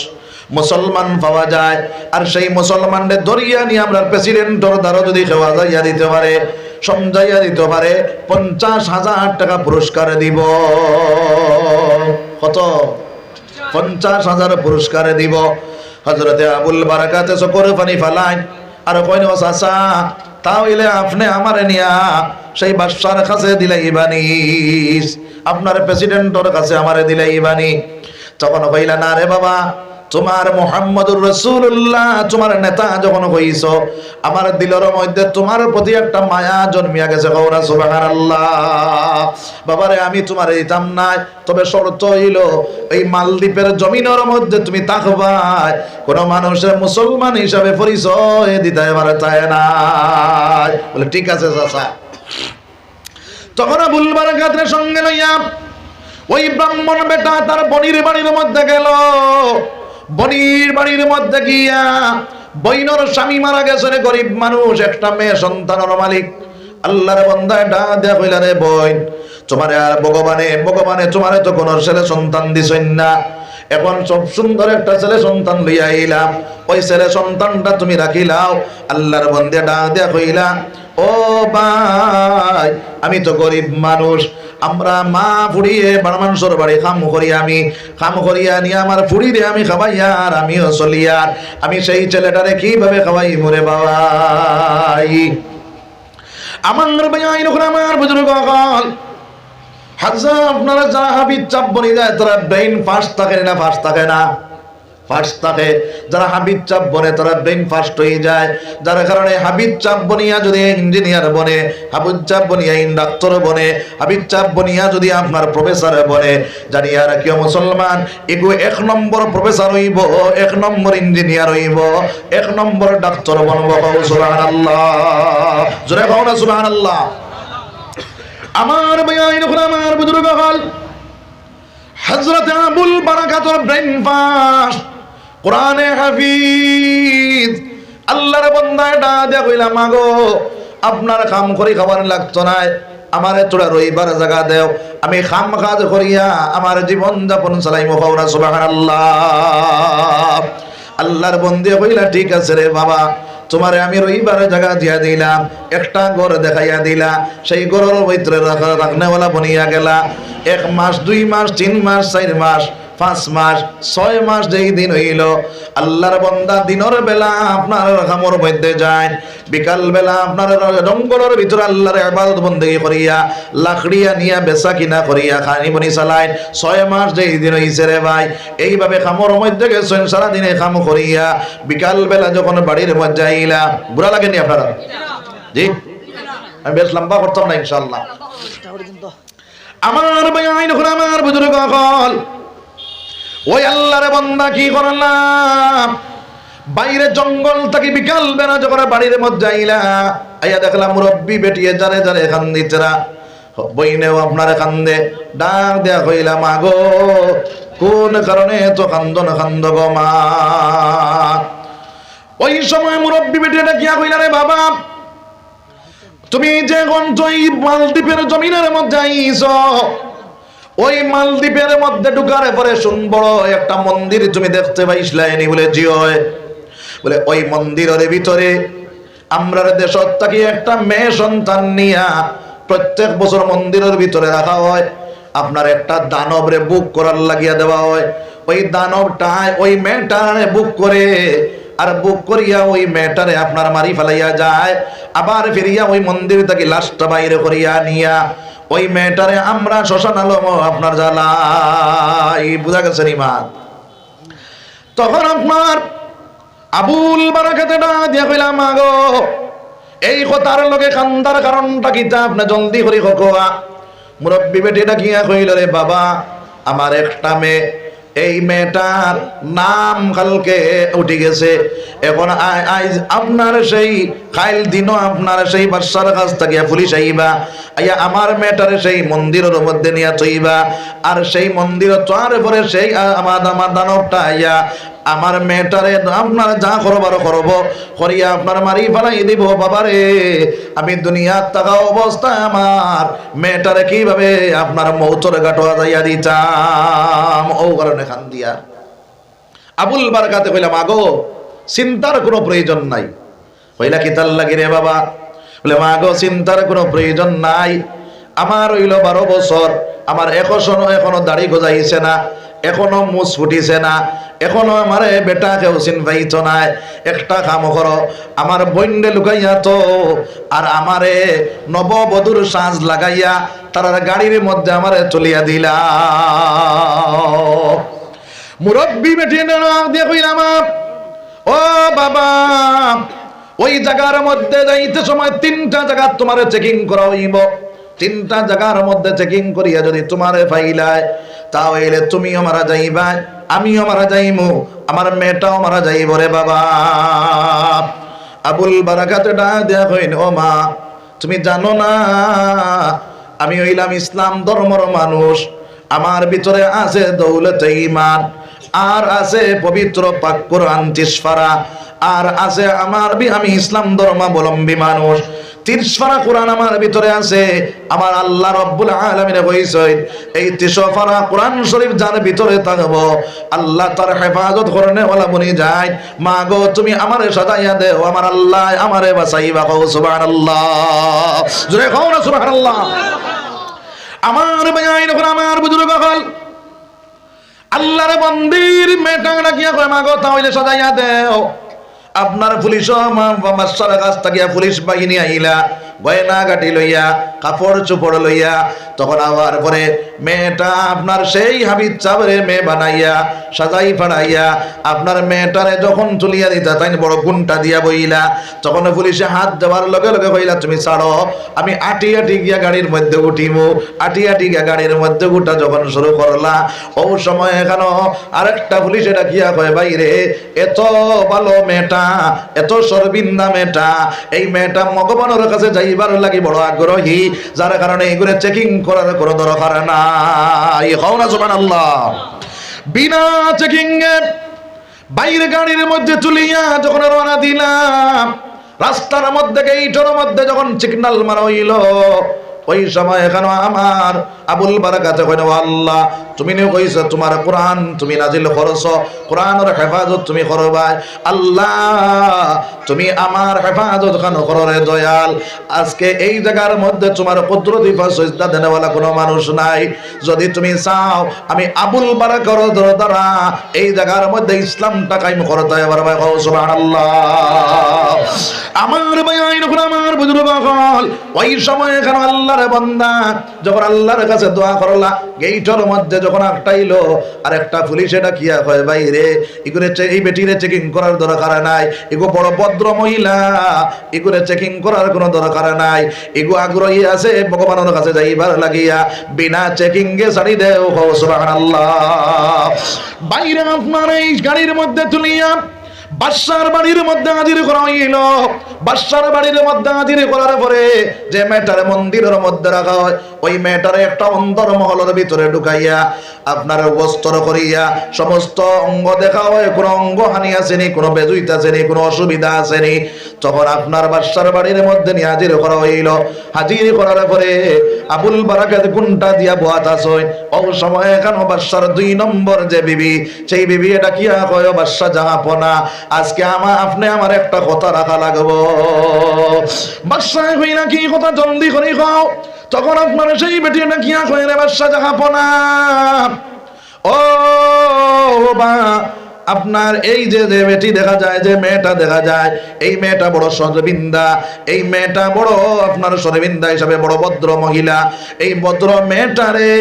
Speaker 1: মুসলমান পাওয়া যায় আর সেই মুসলমানদের ধরিয়া নিয়ে আমরা প্রেসিডেন্টর দ্বারা যদি খেওয়া যাইয়া দিতে পারে সমঝাইয়া দিতে পারে 50,000 টাকা পুরস্কার দিব। কত? 50,000 পুরস্কার দিব। হযরতে আবুল বারাকাতে চোখের পানি ফালায় আর কইন ও চাচা তাহলে আপনি আমারে নিয়া সেই বাদশার কাছে দিলাইবানি, আপনার প্রেসিডেন্টর কাছে আমারে দিলাইবানি। তখন কইলা না রে বাবা, তোমার মুহাম্মদুর রাসূলুল্লাহ তোমার নেতা যখন হইছ আমার দিলের মধ্যে তোমার প্রতি একটা মায়া জন্মিয়া গেছে। কওরা সুবহানাল্লাহ। বাবারে আমি তোমার দিতাম না, তবে শর্ত হইল এই মালদ্বীপের জমিনের মধ্যে তুমি থাকবা, কোন মানুষের মুসলমান হিসাবে পরিচয় দিতে পারে তাই না। বলে ঠিক আছে চাচা। তখন আবুল বারাকাতের সঙ্গে লইয়া ওই ব্রাহ্মণ বেটা তার বনির বাড়ির মধ্যে গেল। বনির বাড়ির মধ্যে গিয়া বইনর স্বামী মারা গেছে রে, গরিব মানুষ, একটা মেয়ে সন্তানের মালিক। আল্লাহর বান্দা ডাক দেয়া কইলা রে বইন তোমারে আর ভগবানে তোমারে তো কোন ছেলে সন্তান দিছেন না, এখন সব সুন্দর একটা ছেলে সন্তান লইয়া আইলাম, ওই ছেলে সন্তানটা তুমি রাখিলাও। আল্লাহর বান্দা ডাক দেয়া কইলা ও ভাই আমি তো গরিব মানুষ, আমরা মা ফুড়িয়ে বারমানসর বাড়ি খাম করিয়া নিয়ে আমার ফুড়িরে আমি খাওয়াইয়া আর আমিও চলিয়ার, আমি সেই ছেলেটারে কিভাবে খাওয়াই মরে বাবাই। আমার ভাই আমার বুজুর্গ হল হাজা আপনারা যারা হাবিব চাপ বনি যায় তারা ব্রেইন ফাস্ট থাকে না? ফাস্ট থাকে না? ফার্স্ট থাকে। যারা হাবিব চাপ বনে তারা ব্রেন ফার্স্ট হয়ে যায়, যার কারণে হাবিব চাপ বনিয়া যদি ইঞ্জিনিয়ার বনে, হাবিব চাপ বনিয়া ডাক্তার বনে, হাবিব চাপ বনিয়া যদি আপনার প্রফেসর বনে, জানিয়া রাখিও মুসলমান এগো 1 নম্বর প্রফেসর হইব, 1 নম্বর ইঞ্জিনিয়ার হইব, 1 নম্বর ডাক্তার বনব। সুবহানাল্লাহ, জোরে কও না সুবহানাল্লাহ। আমার ভাই আমার বুজুর্গ হল হযরত আবুল বারাকাতুর ব্রেন ফাস্ট, কোরআনে হাফিজ। আল্লাহর বান্দা ডাক দেয়া কইলা মাগো আপনার কাম করি খাবার লাগতো না, আমারে তোরা রইবার জায়গা দেও, আমি খাম কাজ করিয়া আমার জীবন যাপন চালাইমু। কওরা সুবহানাল্লাহ। আল্লাহর বন্দে কইলা ঠিক আছে রে বাবা, তোমারে আমি রইবার জায়গা দিয়া দিলাম, একটা ঘর দেখাইয়া দিলা, সেই ঘরের ভিতরে রাখনেওয়ালা বনিয়া গেলা। 1 মাস 2 মাস 3 মাস 4 মাস 5 মাস 6 মাস যেই দিন হইল, আল্লাহর বান্দা দিনের বেলা আপনার খামর মধ্যে যায়, বিকাল বেলা আপনার জঙ্গলের ভিতরে আল্লাহর ইবাদত বন্দেগী করিয়া লাকড়িয়া নিয়া বেচা কিনা করিয়া খানি বনি চালায়। 6 মাস যেই দিন হইছে রে ভাই, এইভাবে খামর মধ্যে গেছেন সারাদিনে খাম করিয়া, বিকাল বেলা যখন বাড়ির মধ্যে আইলা, বুড়া লাগেনি আপনারা? জি, আমি বেশ লম্বা করতাম না ইনশাআল্লাহ। আমার ভাই আমার বুজুর্গ হল ওই আল্লাহর বান্দা কি করলাম, বাইরে জঙ্গল থেকে বিকাল বেলা যখন বাড়ির মধ্যে আইলা, আইয়া দেখলাম মুরব্বী বেটিয়ে যারে যারে কান্দিতেরা, বইনেও আপনার কান্দে। ডাক দেয়া কইলা মাগো কোন কারণে তো কান্দ গো মা। ওই সময় মুরব্বী বেটিটা কিয়া কইলা রে বাবা তুমি যে গঞ্জই মালদ্বীপের জমিনের মধ্যে আইছ, ওই মালদ্বীপের মধ্যে ঢুকার পরে বড় একটা মন্দির তুমি দেখতে পাইছিলাইনি? বলে জি হয়। বলে ওই মন্দিরের ভিতরে আমরা দেশত থাকি একটা মেয়ে সন্তান নিয়া প্রত্যেক বছর মন্দিরের ভিতরে রাখা হয়, আপনার একটা দানবরে বুক করার লাগিয়া দেওয়া হয়। ওই দানবটায় ওই মেয়েটারে বুক করে আর বুক করিয়া ওই মেয়েটারে আপনার মারি ফেলাইয়া যায়, আবার ফিরিয়া ওই মন্দির থেকে লাশটা বাইরে করিয়া নিয়া ওই মেয়েটারে আমরা শ্মশান আলম আপনার জ্বালাই। বুঝা গেছে ইমান? তখন আপনার আবুল বারাকাতে ডাক দিয়া কইলা মাগো এই কথার লগে কান্দার কারণটা কিতা, আপনি জলদি করে কোয়া। মুরব্বী বেটিটা গিয়া কইল রে বাবা আমার একটা মেয়ে, এই মেয়েটার নাম কালকে উঠে গেছে, এখন আজ আপনার সেই খাইল দিনও আপনার সেই বাদশার কাছ থেকে পুলিশ আইবা, আইয়া আমার মেয়েটারে সেই মন্দিরের মধ্যে নিয়ে থইবা, আর সেই মন্দির তোয়ার পরে সেই আমার দানবটা আইয়া আমার মেয়েটারে আপনার যা করবার করব করিয়া আপনার মারি ফেলাই দিব বাবারে। আমি দুনিয়ার থাকা অবস্থায় আমার মেয়েটারে কিভাবে আপনার মৌতর গাটোয়া যাইয়া দিতাম, ও কারণে খান দিয়া আবুল বারকাতে কইলাম আগো চিন্তার কোনো প্রয়োজন নাই। কইলা কি তার লাগি রে বাবা? বলে মা গো চিন্তার কোনো প্রয়োজন নাই, আমার হইল 12 বছর, আমার এখনো দাড়ি গজাইছে না, এখনো মুছ ফুটিছে না, এখনো আমারে বেটা কেউ চিন পাইত নাই। একটা কাম করো, আমার বইন্ডে লুকাইয়া তো আর আমারে নববধূর সাজ লাগাইয়া তার গাড়ির মধ্যে আমারে তুলিয়া দিলা। মুরব্বী বেটি দিয়ে কইলাম ও বাবা, ওই জায়গার মধ্যে যাইতে সময় 3টা জায়গা তোমার চেকিং করা হইব। 3টা জায়গার মধ্যে চেকিং করিয়া যদি তোমারে পাইলায় তাহলে তুমিও মারা যাইবা, আমিও মারা যাইমু, আমার মেয়েটাও মারা যাইব রে বাবা। আবুল বারাকাতে ডাক দেয়া কইন ও মা তুমি জানো না আমি হইলাম ইসলাম ধর্মের মানুষ, আমার ভিতরে আছে দৌলতে ঈমান, আর আছে পবিত্র পাক কোরআন 30 পারা, আর আছে আমি ইসলাম ধর্মাবলম্বী মানুষ। 30 পারা কোরআন আমার ভিতরে আছে। আমার আল্লাহ রব্বুল আলামিন কইছেন এই 30 পারা কোরআন শরীফ যার ভিতরে থাকবো আল্লাহ তার হেফাজত করনে ওয়ালা বনি যায়। মা গো তুমি আমারে সাজাইয়া দেও, আমার আল্লাহ আমারে বাঁচাইবা। কও সুবহানাল্লাহ, জোরে কও না সুবহানাল্লাহ। আমার ভাইয়াইন আমার বুজুর্গ হল আল্লাহর বন্দির মেয়েটা ডাকিয়া কয় মা গো তাহলে সাজাইয়া দেও। আপনার পুলিশ বাসার কাছ থেকে পুলিশ বাহিনী আইলা গয়না গাটি লইয়া কাপড় চোপড় লইয়া, তখন আবার পরে মেয়েটা আপনার সেই হাবিব চাবরে মেয়ে বানাইয়া সাজাই ফাড়াইয়া আপনার মেয়েটারে যখন তুলিয়া দিতা তাই বড় গুণটা দিয়া বইলা, তখন পুলিশে হাত দেওয়ার লগে লগে কইলা তুমি ছাড়ো, আমি আটি আটি গিয়া গাড়ির মধ্যে উঠিমু। আটি আটি গিয়া গাড়ির মধ্যে উঠা যখন শুরু করলা ও সময় এখানো আরেকটা পুলিশে ডাকিয়া কয় বাইরে এত ভালো মেয়েটা, এত সর্বিন্দা মেয়েটা, এই মেয়েটা ভগবানের কাছে যাইবার লাগি বড় আগ্রহী, যার কারণে এগুলো চেকিং করার কোনো দরকার নাই। হও না সুবহানাল্লাহ। বিনা চেকিং এ বাইরে গাড়ির মধ্যে তুলিয়া যখন রওনা দিলাম, রাস্তার মধ্যে গেইটের মধ্যে যখন সিগন্যাল মারা হইল ওই সময় এখানে আমার আবুল বারাকাতে কইন আল্লাহ তুমি নে কইছো তোমার কোরআন তুমি নাজিল করছো, কোরআনের হেফাজত তুমি করবা, আল্লাহ তুমি আমার হেফাজত খান করো রে দয়াল। আজকে এই জায়গার মধ্যে তোমার কুদরতি ফাসজদা দেনেওয়ালা কোনো মানুষ নাই, যদি তুমি চাও আমি আবুল বারাকার দ্বারা এই জায়গার মধ্যে ইসলামটা কায়েম করতে পারবে। সুবহানাল্লাহ। আমার ভাইয়াইন আমার বুজুর্গ হল ওই সময় এখানে আল্লাহর বান্দা যখন আল্লাহর কাছে দোয়া করলা গেইটের মধ্যে যখন আটকাইলো আর একটা পুলিশে ডাকিয়া কয় বাইরে এগুলো এই বেটিরে চেকিং করার দরকার নাই, এগো বড় ভদ্র মহিলা, এগুলো চেকিং করার কোনো দরকার নাই, এগো আগ্রহী আছে ভগবানের কাছে যাইবার লাগিয়া বিনা চেকিং এ ছাড়ি দেও। সুবহানাল্লাহ। বাইরে আপনার এই গাড়ির মধ্যে তুলিয়া বাদশার বাড়ির মধ্যে হাজির করা হইল। বাদশার বাড়ির মধ্যে হাজির করার পরে যে মেয়েটার মন্দিরের মধ্যে রাখা হয় ওই মেয়েটারে একটা অন্তর মহলের ভিতরে ঢুকাইয়া আপনার বস্ত্র করিয়া সমস্ত অঙ্গ দেখা হয়, কোনো অঙ্গ হানি আসেনি, কোনো বেজুইত আসেনি, কোনো অসুবিধা আসেনি। তখন আপনার বাদশার বাড়ির মধ্যে নিয়ে হাজির করা হইল। হাজির করার পরে আবুল বারাকাত গুণটা দিয়া বোয়াত আসয় ও সময় এখানে বাদশার 2 নম্বর যে বিবি সেই বিবি এটা কিয়া কয় বাদশা জাহাপনা আজকে আপনি আমার একটা কথা রাখা লাগবো। বাদশা হই না কি কথা জলদি করে খাও। তখন আপনার সেই বেটি না কিয়া কয় রে বাদশা জাহাপনা ও বা আপনার এই যে বেটি দেখা যায়, যে মেয়েটা দেখা যায়, এই মেয়েটা বড় সরবিন্দা, এই মেয়েটা বড় আপনার সরবিন্দা হিসাবে বড় ভদ্র মহিলা। এই ভদ্র মেয়েটারে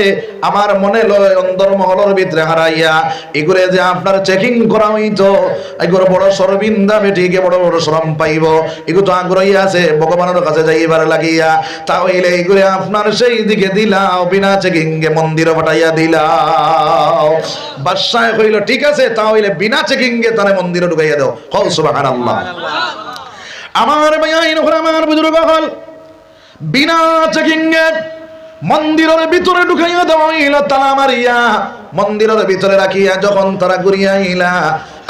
Speaker 1: আমার মনে লয় অন্তর মহলের ভিতরে হারাইয়া এগুলো যে আপনার চেকিং করা হইতো, এগুলো বড় সরবিন্দা বেটিকে বড় বড় শ্রম পাইব, এগুলো তো আগ্রহী আছে ভগবানের কাছে যাইবার লাগিয়া, তাহলে এইগুলো আপনার সেই দিকে দিলাও, বিনা চেকিং এ মন্দিরে পাঠাইয়া দিলাও। বাদশাহ কইল ঠিক আছে তাহলে বিনা চেকিং এ তারে মন্দিরে ঢুকাইয়া দাও। কও সুবহানাল্লাহ। আমার ভাইয়াইন আমার বুজুর্গ হল বিনা চেকিং এ মন্দিরের ভিতরে ঢুকাইয়া দেওয়া হইল, তালা মারিয়া মন্দিরের ভিতরে রাখিয়া যখন তারা ঘুরিয়া আইলা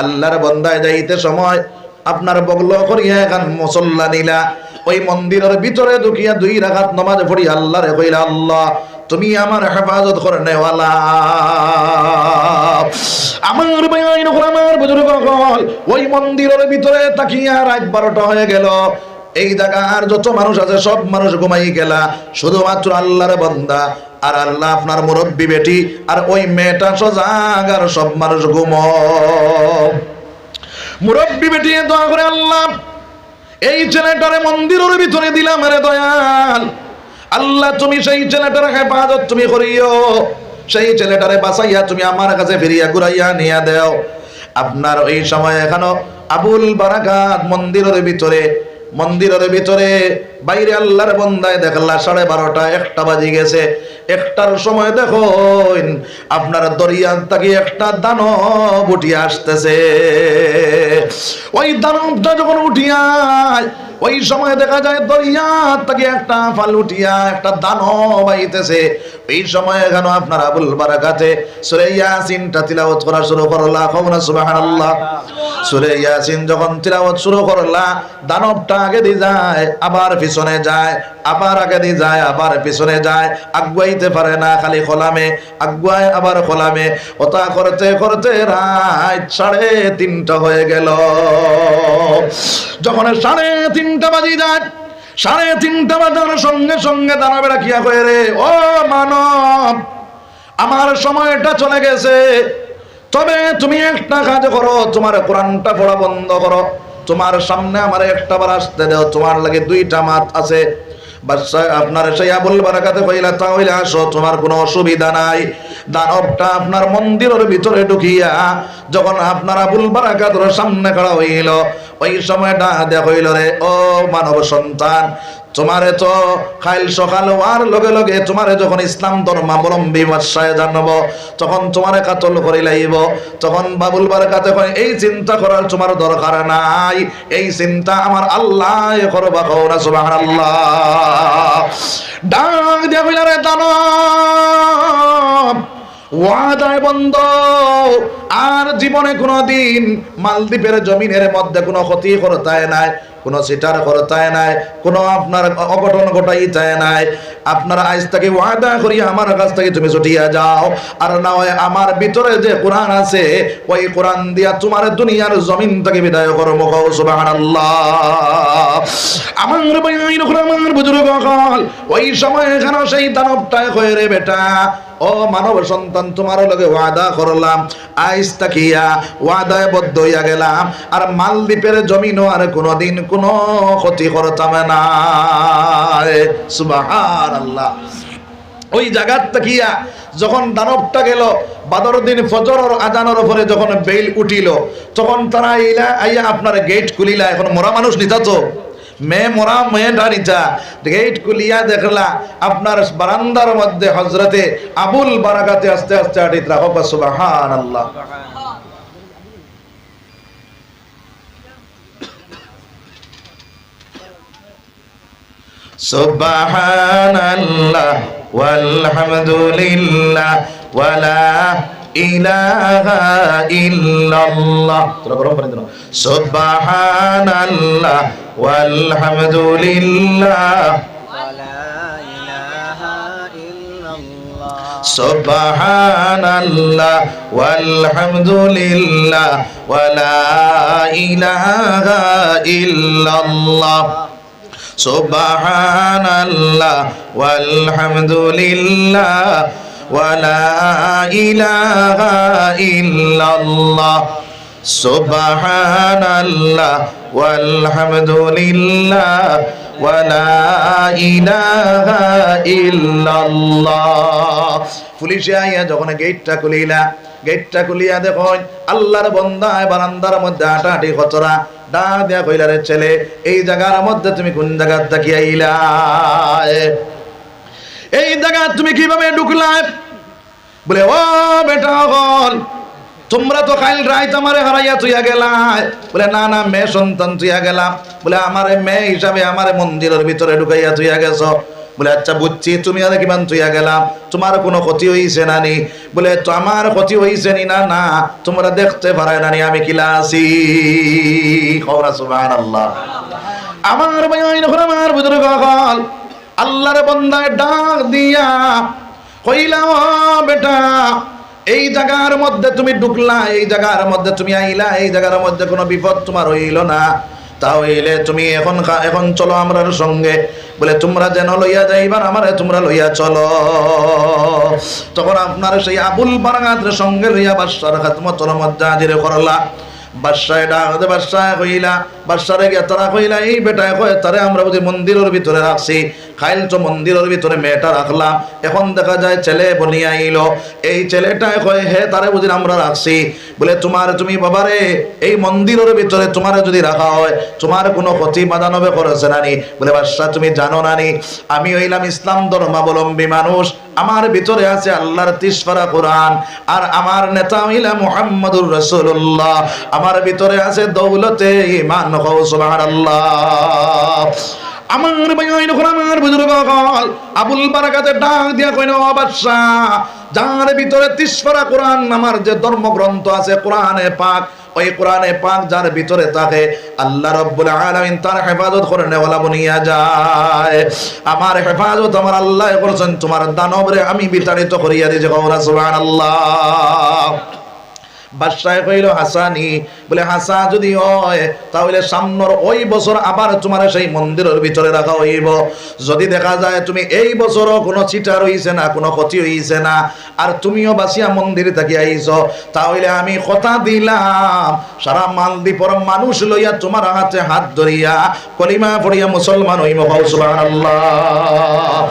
Speaker 1: আল্লাহর বান্দায় যাইতে সময় আপনার বগল করিয়া এখন মুসল্লা নিলা ওই মন্দিরের ভিতরে ঢুকিয়া 2 রাকাত নামাজ পড়ি আল্লাহরে কইলা আল্লাহ তুমি আমার হেফাজত করে নেওয়ালা। আমার ভাইয়ের আমার বুজুর্গ হল ওই মন্দিরের ভিতরে তাকিয়া রাত 12টা হয়ে গেল। এই জায়গার যত মানুষ আছে সব মানুষ ঘুমাই গেলা, শুধুমাত্র আল্লাহর বান্দা আর আল্লাহ আপনার মুরব্বী বেটি আর ওই মেয়েটা সজাগ আর সব মানুষ ঘুমাও। মুরব্বী বেটি দোয়া করে আল্লাহ এই ছেলেটারে মন্দিরের ভিতরে দিলাম রে দয়াল, আল্লাহ তুমি সেই ছেলেটার হেফাজত তুমি করিও, সেই ছেলেটারে বাঁচাইয়া তুমি আমার কাছে ফিরিয়া ঘুরাইয়া নিয়া দেও। আপনার ওই সময় এখনো আবুল বারাকাত মন্দিরের ভিতরে বাইরে আল্লাহর বান্দায় দেখলা 12:30 1টা বাজে গেছে। 1টার সময় দেখুন আপনার দরিয়া থেকে একটা দানব উঠিয়া আসতেছে। ওই দানবটা যখন উঠিয়ায় ওই সময় দেখা যায় দরিয়া থেকে একটা ফাল উঠিয়া একটা দানব আইতেছে। এই সময় কেন আপনার আবুল বারাকাতে সূরা ইয়াসিনটা তিলাওয়াত করা শুরু করলা, কওনা সুবহানাল্লাহ। সূরা ইয়াসিন যখন তিলাওয়াত শুরু করলা দানবটা আগে দিয়ে যায় আবার পিছনে যায়, আবার আগে দিয়ে যায় আবার পিছনে যায়, আগুয়াইতে পারে না, খালি খোলামে আগুয়ায় আবার খোলামে। ওটা করতে করতে রাত 3:30 হয়ে গেল। যখন 3:30 বাজি যায়, 3:30 বাজার সঙ্গে সঙ্গে দানবেরা কিয়া কয়ে রে ও মানব আমার সময়টা চলে গেছে, তবে তুমি একটা কাজ করো, তোমার কোরআনটা পড়া বন্ধ করো, তোমার সামনে আমার একটা বার আসতে দাও, তোমার লাগে 2টা মাত আছে। বাদশা আপনার সেই আবুল বারাকাতে কইলা তাহলে আসো, তোমার কোনো অসুবিধা নাই। দানবটা আপনার মন্দিরের ভিতরে ঢুকিয়া যখন আপনার আবুল বারাকাতের সামনে খাড়া হইল ওই সময়টা দেখ হইল রে ও মানব সন্তান, তোমারে তো খাইল সকাল হওয়ার লগে লগে তোমারে যখন ইসলাম ধর্মাবলম্বী বাদশায় জানবো তখন তোমারে কাতল করে লাইব। তখন বাবুল বারাকাতে কয় এই চিন্তা করার তোমার দরকার নাই, এই চিন্তা আমার আল্লাহ করবা, কওনা সুবহানাল্লাহ। ডাক দিয়া কইলা রে দানব ওয়াদায় বন্ধ, আর জীবনে কোনোদিন মালদ্বীপের জমিনের মধ্যে কোনো ক্ষতি করতায় নাই, কোনো সিটার করতায় নাই, কোনো আপনার অঘটন ঘটাইতায় নাই। আপনার আজ থেকে ওয়াদা করি আমার কাছ থেকে তুমি ছুটিয়া যাও, আর না হয় আমার ভিতরে যে কোরআন আছে ওই কোরআন দিয়া তোমার দুনিয়ার জমিন থেকে বিদায় করবো, সুবহানাল্লাহ। আমার ভাই আমার বুজুর্গ হল ওই সময় এখানে সেই দানবটায় কয় রে বেটা ও মানব সন্তান তোমার লগে ওয়াদা করলাম, আইজ তাকিয়া ওয়াদায় বদ্ধ হইয়া গেলাম, আর মালদ্বীপের জমিনও আর কোনোদিন কোনো ক্ষতি করতাম না। সুবহানাল্লাহ। ওই জায়গার তাকিয়া যখন দানবটা গেল বাদর দিন ফজরের আজানের উপরে যখন বেল উঠিল তখন তারা আইয়া আপনার গেট খুলিলা। এখন মরা মানুষ নিতা তো মরা মেয়ে ডাড়িটা গেট খুলিয়া দেখলা আপনার বারান্দার মধ্যে হযরতে আবুল বারাকাতে আস্তে আস্তে আটিত রাখো, সুবহানাল্লাহ। সুবহানাল্লাহ ওয়ালহামদুলিল্লাহ ওয়ালা ইলাহা ইল্লাল্লাহ। তোরা গরম পানি দাও। সুবহানাল্লাহ ওয়ালহামদুলিল্লাহ ওয়ালা ইলাহা ইল্লাল্লাহ। সুবহানাল্লাহ ওয়ালহামদুলিল্লাহ ওয়ালা ইলাহা ইল্লাল্লাহ। সুবহানাল্লাহ ওয়ালহামদুলিল্লাহ ওয়ালা ইলাহা ইল্লাল্লাহ। সুবহানাল্লাহ ওয়ালহামদুলিল্লাহ ওয়ালা ইলাহা ইল্লাল্লাহ। পুলিশে আইয়া যখন গেটটা খুলিয়া দেখুন আল্লাহর বান্দায় বারান্দার মধ্যে হাঁটাহাঁটি খতরা। ডাক দিয়া কইলা রে ছেলে এই জায়গার মধ্যে তুমি কোন জায়গা থেকে আইলা, এই জায়গা তুমি কিভাবে ঢুকলা? বলে ও বেটা হল তোমরা তো কাল রাত আমারে হারাইয়া তুইয়া গেলা। বলে না না মেয়ে সন্তান তুইয়া গেলাম। বলে আমারে মেয়ে হিসাবে আমারে মন্দিরের ভিতরে ঢুকাইয়া তুইয়া গেছ। বলে আচ্ছা বুঝছি, তুমি আর কিমান তুইয়া গেলাম, তোমার কোনো ক্ষতি হইছে না নি? বলে তো আমার ক্ষতি হইছে নি না, না তোমরা দেখতে পারে না নি আমি কিলা আছি। খবর সুবহানাল্লাহ। আমার ভাই আমার বুজুর্গ হল আল্লাহর বান্দায় ডাক দিয়া কইলা, ও বেটা এই জায়গার মধ্যে তুমি ঢুকলা, এই জায়গার মধ্যে তুমি আইলা, এই জায়গার মধ্যে কোনো বিপদ তোমার হইল না, তাহলে তুমি এখন চলো আমরার সঙ্গে। বলে তোমরা যেন লইয়া যাইবার আমারে তোমরা লইয়া চলো। তখন আপনার সেই আবুল বারাকাতের সঙ্গে লইয়া বাদশার খাদমতের মধ্যে হাজির করলা। বাদশায় ডাক বাদশাহ কইলা, বাদশারে গিয়া তারা কইলা, এই বেটায় কয় তারে আমরা বুঝি মন্দিরের ভিতরে রাখছি, খাইল তো মন্দিরের ভিতরে মেয়েটা রাখলাম, এখন দেখা যায় ছেলে বনিয়া আইলো, এই ছেলেটায় কয় হে তারে বুঝি আমরা রাখছি। বলে তুমি বাবারে এই মন্দিরের ভিতরে তোমার যদি রাখা হয় তোমার কোনো ক্ষতি বাধানবে করেছে নানি? বলে বাদশাহ তুমি জানো নানি আমি হইলাম ইসলাম ধর্মাবলম্বী মানুষ, আমার ভিতরে আছে আল্লাহর 30 পারা কোরআন, আর আমার নেতা হইলা মুহাম্মদুর রাসূলুল্লাহ, আমার ভিতরে আছে দৌলতে ঈমান। সুবহানাল্লাহ। আমার ভাই আমার বুজুর্গ আবুল বারাকাতে ডাক দিয়া কইল, ও বাদশাহ যার ভিতরে 30 পারা কোরআন, আমার যে ধর্মগ্রন্থ আছে কোরআনে পাক, ওই কোরআনে পাক যার ভিতরে থাকে আল্লাহ রাব্বুল আলামিন তার হেফাজত করে নেওয়ালা বনিয়া যায়। আমার হেফাজত আমার আল্লাহ করেছেন, তোমার দানবরে আমি বিতাড়িত করিয়া দিয়েছি। সুবহানাল্লাহ। বাদশাহ কইল হাসানি, বলে হাসা যদি হয় তাহলে সামনের ওই বছর আবার তোমার সেই মন্দিরের ভিতরে রাখা হইব। যদি দেখা যায় তুমি এই বছরও কোনো চিটা রইছে না, কোনো ক্ষতি হইছে না, আর তুমিও বাসিয়া মন্দিরে থাকি আইছ, তাহলে আমি কথা দিলাম সারা মালদ্বীপের মানুষ লইয়া তোমার হাতে হাত ধরিয়া কলিমা পড়িয়া মুসলমান হইব। সুবহানাল্লাহ।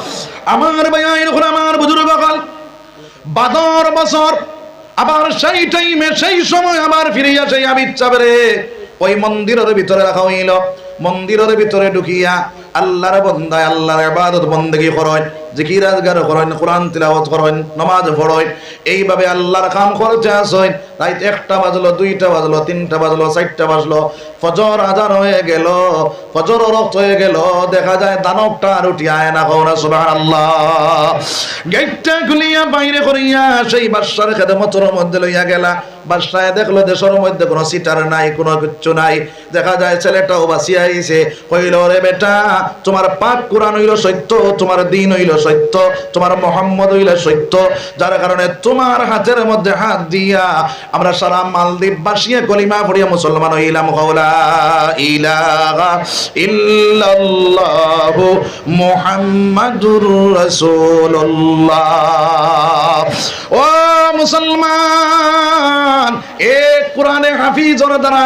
Speaker 1: আমার ভাই আমার বুজুর্গ কাল বাদর বছর আবার সেই টাইমে সেই সময় আবার ফিরিয়া সেই আমি ইচ্ছা করে ওই মন্দিরের ভিতরে রাখা হইল। মন্দিরের ভিতরে ঢুকিয়া আল্লাহর বান্দায় আল্লাহর ইবাদত বন্দেগী করেন, জিকির আজগার করেন, কোরআন তিলাওয়াত করেন, নামাজ পড়েন, এইভাবে আল্লাহর কাম করতে আসেন। রাত 1টা বাজলো, 2টা বাজলো, 3টা বাজলো, 4টা বাজলো, ফজর আজান হয়ে গেল, ফজর রক্ত হয়ে গেল, দেখা যায় দানবটা আর উঠিয়া আয় না। কওনা সুবহানাল্লাহ। গেটটা খুলিয়া বাইরে করিয়া সেই বাদশার খেদমতের মধ্যে লইয়া গেলা। বাদশায় দেখলো দেশের মধ্যে কোনো সিটার নাই, কোনো কিচ্ছু নাই, দেখা যায় ছেলেটাও বাঁচিয়া আইছে। কইল, রে বেটা তোমার পাক কোরআন হইল সত্য, তোমার দিন হইল সত্য, তোমার মোহাম্মদ হইল সত্য, যার কারণে তোমার হাতের মধ্যে হাত দিয়া আমরা সারা মালদ্বীপ বাসিয়া কলিমা পড়িয়া মুসলমান হইলাম। লা ইলাহা ইল্লাল্লাহু মুহাম্মাদুর রাসূলুল্লাহ। ও মুসলমান, এ কোরআনে হাফিজর দ্বারা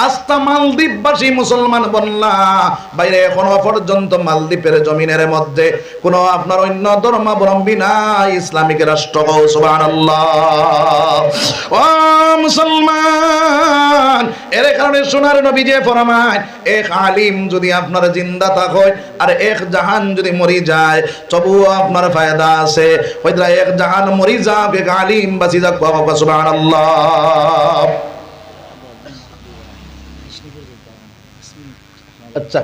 Speaker 1: আস্তা মালদ্বীপবাসী মুসলমান বনলা। বাইরে এখনো পর্যন্ত মালদ্বীপের জমিনের মধ্যে কোনো আপনার অন্য ধর্মাবলম্বী নাই, ইসলামিক রাষ্ট্র। সুবহানাল্লাহ। ও মুসলমান, এর কারণে সোনার নবী যে ফরমায়, এক আলিম যদি আপনার জিন্দা থাকে আর এক জাহান যদি মরি যায় তবুও আপনার ফায়দা আছে। হয়তো এক জাহান মরি যাক, এক আলিম বাঁচি যাক। সুবহানাল্লাহ। আচ্ছা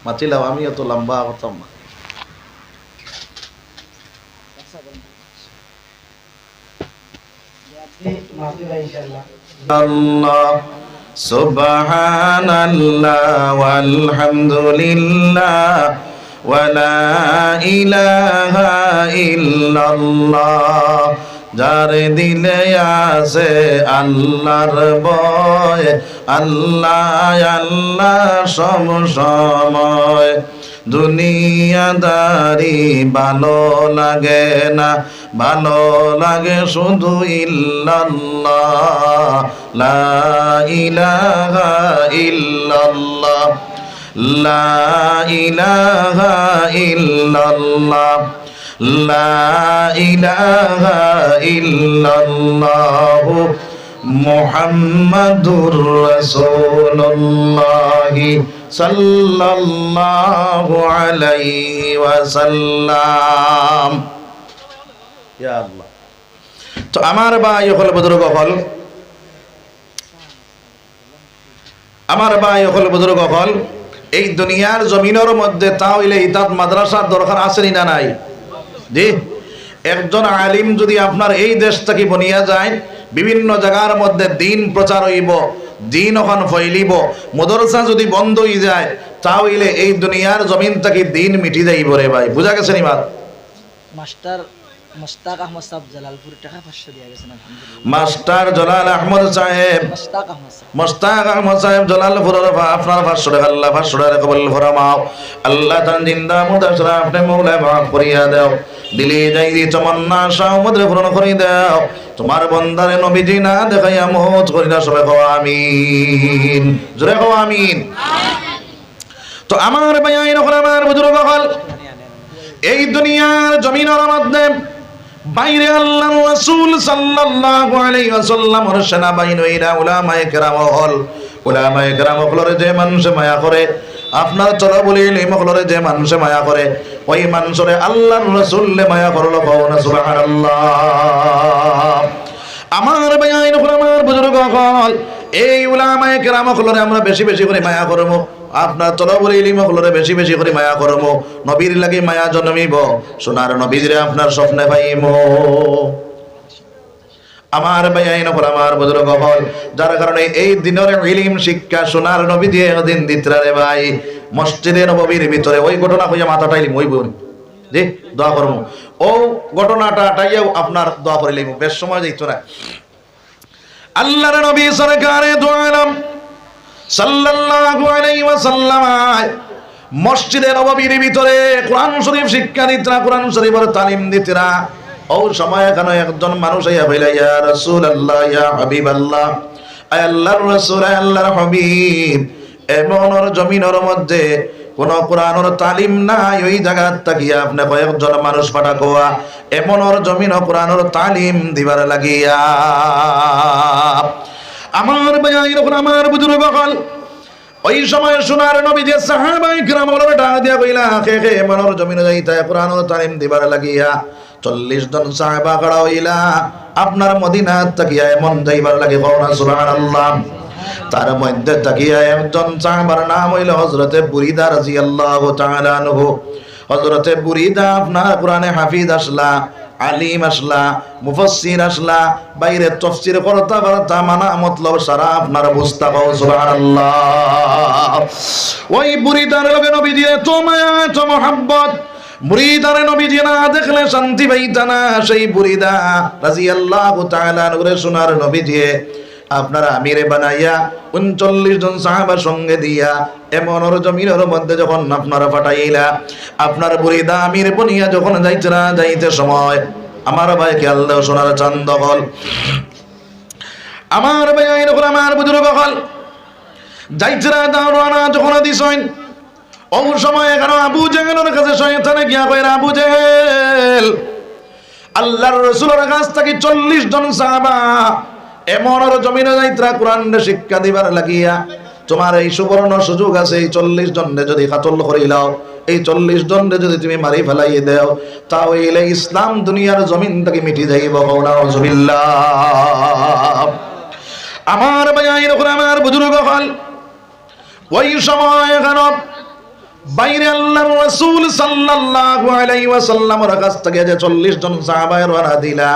Speaker 1: মাছিলাম, আমি এত লম্বা হতাম না। আল্লাহ সুবহানাল্লাহ ওয়ালহামদুলিল্লাহ ওয়ালা ইলাহা ইল্লাল্লাহ। যার দিলে আছে আল্লাহর ভয়, আল্লাহ আল্লাহ সব সময়। দুনিয়াদারি ভালো লাগে না, ভালো লাগে শুধু ইল্লাল্লাহ। লা ইলাহা ইল্লাল্লাহ, লা ইলাহা ইল্লাল্লাহ, লা ইলাহা ইল্লাল্লাহ মুহাম্মাদুর রাসূলুল্লাহ সাল্লাল্লাহু আলাইহি ওয়াসাল্লাম। ইয়া আল্লাহ। তো আমার ভাই হল বুজুর্গ হল, আমার ভাই হল বুজুর্গ হল, এই দুনিয়ার জমিনের মধ্যে তাহলে ইতাত মাদ্রাসার দরকার আছে না নাই? জি, একজন আলিম যদি আপনার এই দেশ থেকে বনিয়া যায়, বিভিন্ন জায়গার মধ্যে দিন প্রচার হইব, দিন ওখান ফইলিব, মাদ্রাসা যদি বন্ধ হয়ে যায় তাহলে এই দুনিয়ার জমিন থেকে দিন মিটি যাইব রে ভাই। বুঝা গেছে নি মার?
Speaker 2: মাস্টার মুস্তাক আহমদ সাহেব জালালপুর টাকা 500 দিয়া গেছেন আলহামদুলিল্লাহ।
Speaker 1: মাস্টার জালাল আহমদ সাহেব, মুস্তাক আহমদ সাহেব জালালপুর, আপনার 500 টাকা আল্লাহ 500 টাকা কবুল ফরমাও। আল্লাহ তান জিন্দা মুদাসরা আপনি মৌলা মাফ করিয়া দাও, দিলে যাই দি তমন্না শাহ মদরে পূরণ করে দাও। তোমার বন্দারে নবীজি না দেখাইয়া মওত করিনা, সবাই কও আমিন, জোরে কও আমিন। তো আমার ভাইয়াইন ওখানে আমার বুজুর্গ হল, এই দুনিয়ার জমিনের মধ্যে বাইরে আল্লাহর রাসূল সাল্লাল্লাহু আলাইহি ওয়াসাল্লামের সেনাবাহিনীরা উলামায়ে কেরাম হল, উলামায়ে কেরাম হলরে যে মানুষ মায়া করে, আপনার চলো বলি এই মহলরে যে মানুষ মায়া করে, ওই মানুষরে আল্লাহর রাসূলে মায়া করলো, কওনা সুবহানাল্লাহ। আমার ভাইয়াইন ওখানে আমার বুজুর্গ হল, এই উলামায়ে কেরাম হলরে আমরা বেশি বেশি করে মায়া করব, আপনার তলবুল ইলম হলরে বেশি বেশি করে মায়া করব, নবীর লাগি মায়া জন্মিব, সোনার নবীরে আপনার স্বপ্নে পাইব। আমার ভাইয়াইন হল, আমার বুজুর্গ হল, যার কারণে এই দিনের ইলম শিক্ষা সোনার নবী দিয়ে দিন দিতরা রে ভাই। মসজিদে নববীর ভিতরে ওই ঘটনা হইয়া মাথাটা ইলিম ওই বল জি দোয়া করবো, ও ঘটনাটা টাইয়াও আপনার দোয়া করে লিম, বেশ সময় যাইত না। আল্লাহর নবী সরকারে দু আলম সাল্লাল্লাহু আলাইহি ওয়াসাল্লাম মসজিদে নববীর ভিতরে কোরআন শরীফ শিক্ষা দিতরা, কোরআন শরীফের তালিম দিতরা। ও সময় এখানে একজন মানুষ আইয়া কইলা, ইয়া রাসূলুল্লাহ, ইয়া হাবিবাল্লাহ, আয় আল্লাহর রাসূল, আয় আল্লাহর হাবিব, এমনর জমিনের মধ্যে কোন কোরআনের তালিম নাই, ওই জায়গা তাকিয়া আপনি কয়েকজন মানুষ পাঠা কোয়া এমনর জমিন কোরআনের তালিম দিবার লাগিয়া। আমার ভাইয়াইন আমার বুজুর্গ হল, ওই সময় সোনার নবী যে সাহাবায়ে কিরাম ওরে ডাক দিয়া কইলা, কে কে এমনর জমিনে যাইতা কোরআনের তালিম দিবার লাগিয়া। 40 জন সাহাবা খাড়া হইলা আপনার মদিনা তাকিয়া এমন যাইবার লাগে, কওনা সুবহানাল্লাহ। তার মধ্যে তাকিয়া একজন সাহাবার নাম হইল হযরতে বুরিদা রাদিয়াল্লাহু তাআলা আনহু। হযরতে বুরিদা আপনার কোরআনে হাফিজ আসলা, আলিম আসলা, মুফাসসির আসলা, বাইরে তাফসীর করতা করতা মানা মতলব সারা আপনার বুঝতা, কও সুবহানাল্লাহ। ওই বুরিদার লগে নবীজি তো মায়া তো মোহাব্বত, বুরিদার নবীজি না দেখলে শান্তি পাইতা না। সেই বুরিদা রাদিয়াল্লাহু তাআলা আনহু সোনার নবীজি আপনারা আমিরে বানাইয়া 39 জন সাহাবার সঙ্গে দিয়া এমনর জমিনের মধ্যে যখন আপনারা পাঠাইলা, আপনার বুরিদা আমির বনিয়া যখন যাইতে সময় আমার ভাইকে আল্লাহ সোনার চান্দ হল, আমার ভাই আইন আমার বুজুর্গ হল যাইতরা দাওরানা যখন দিছেন, ও সময় এখানে আবু জেহেলের কাছে শয়তানে গিয়া কইরা, আবু জেহেল, আল্লাহর রাসূলের কাছ থেকে 40 জন সাহাবা এমনর জমিনে যাইতরা কোরআন শিক্ষা দিবার লাগিয়া, তোমার এই সুবর্ণ সুযোগ আছে, এই 40 জনরে যদি কাতল করিলাও, এই 40 জনরে যদি তুমি মারি ফেলাই দাও, তাহলে ইসলাম দুনিয়ার জমিন থেকে মিটি যাইব, নাউযুবিল্লাহ। আমার ভাইয়াইন আমার বুজুর্গ হল, ওই সময় এখানে বাইরে আল্লাহর রাসূল সাল্লাল্লাহু আলাইহি ওয়াসাল্লামের কাছ থেকে যে 40 জন সাহাবায়ে রওনা দিলা,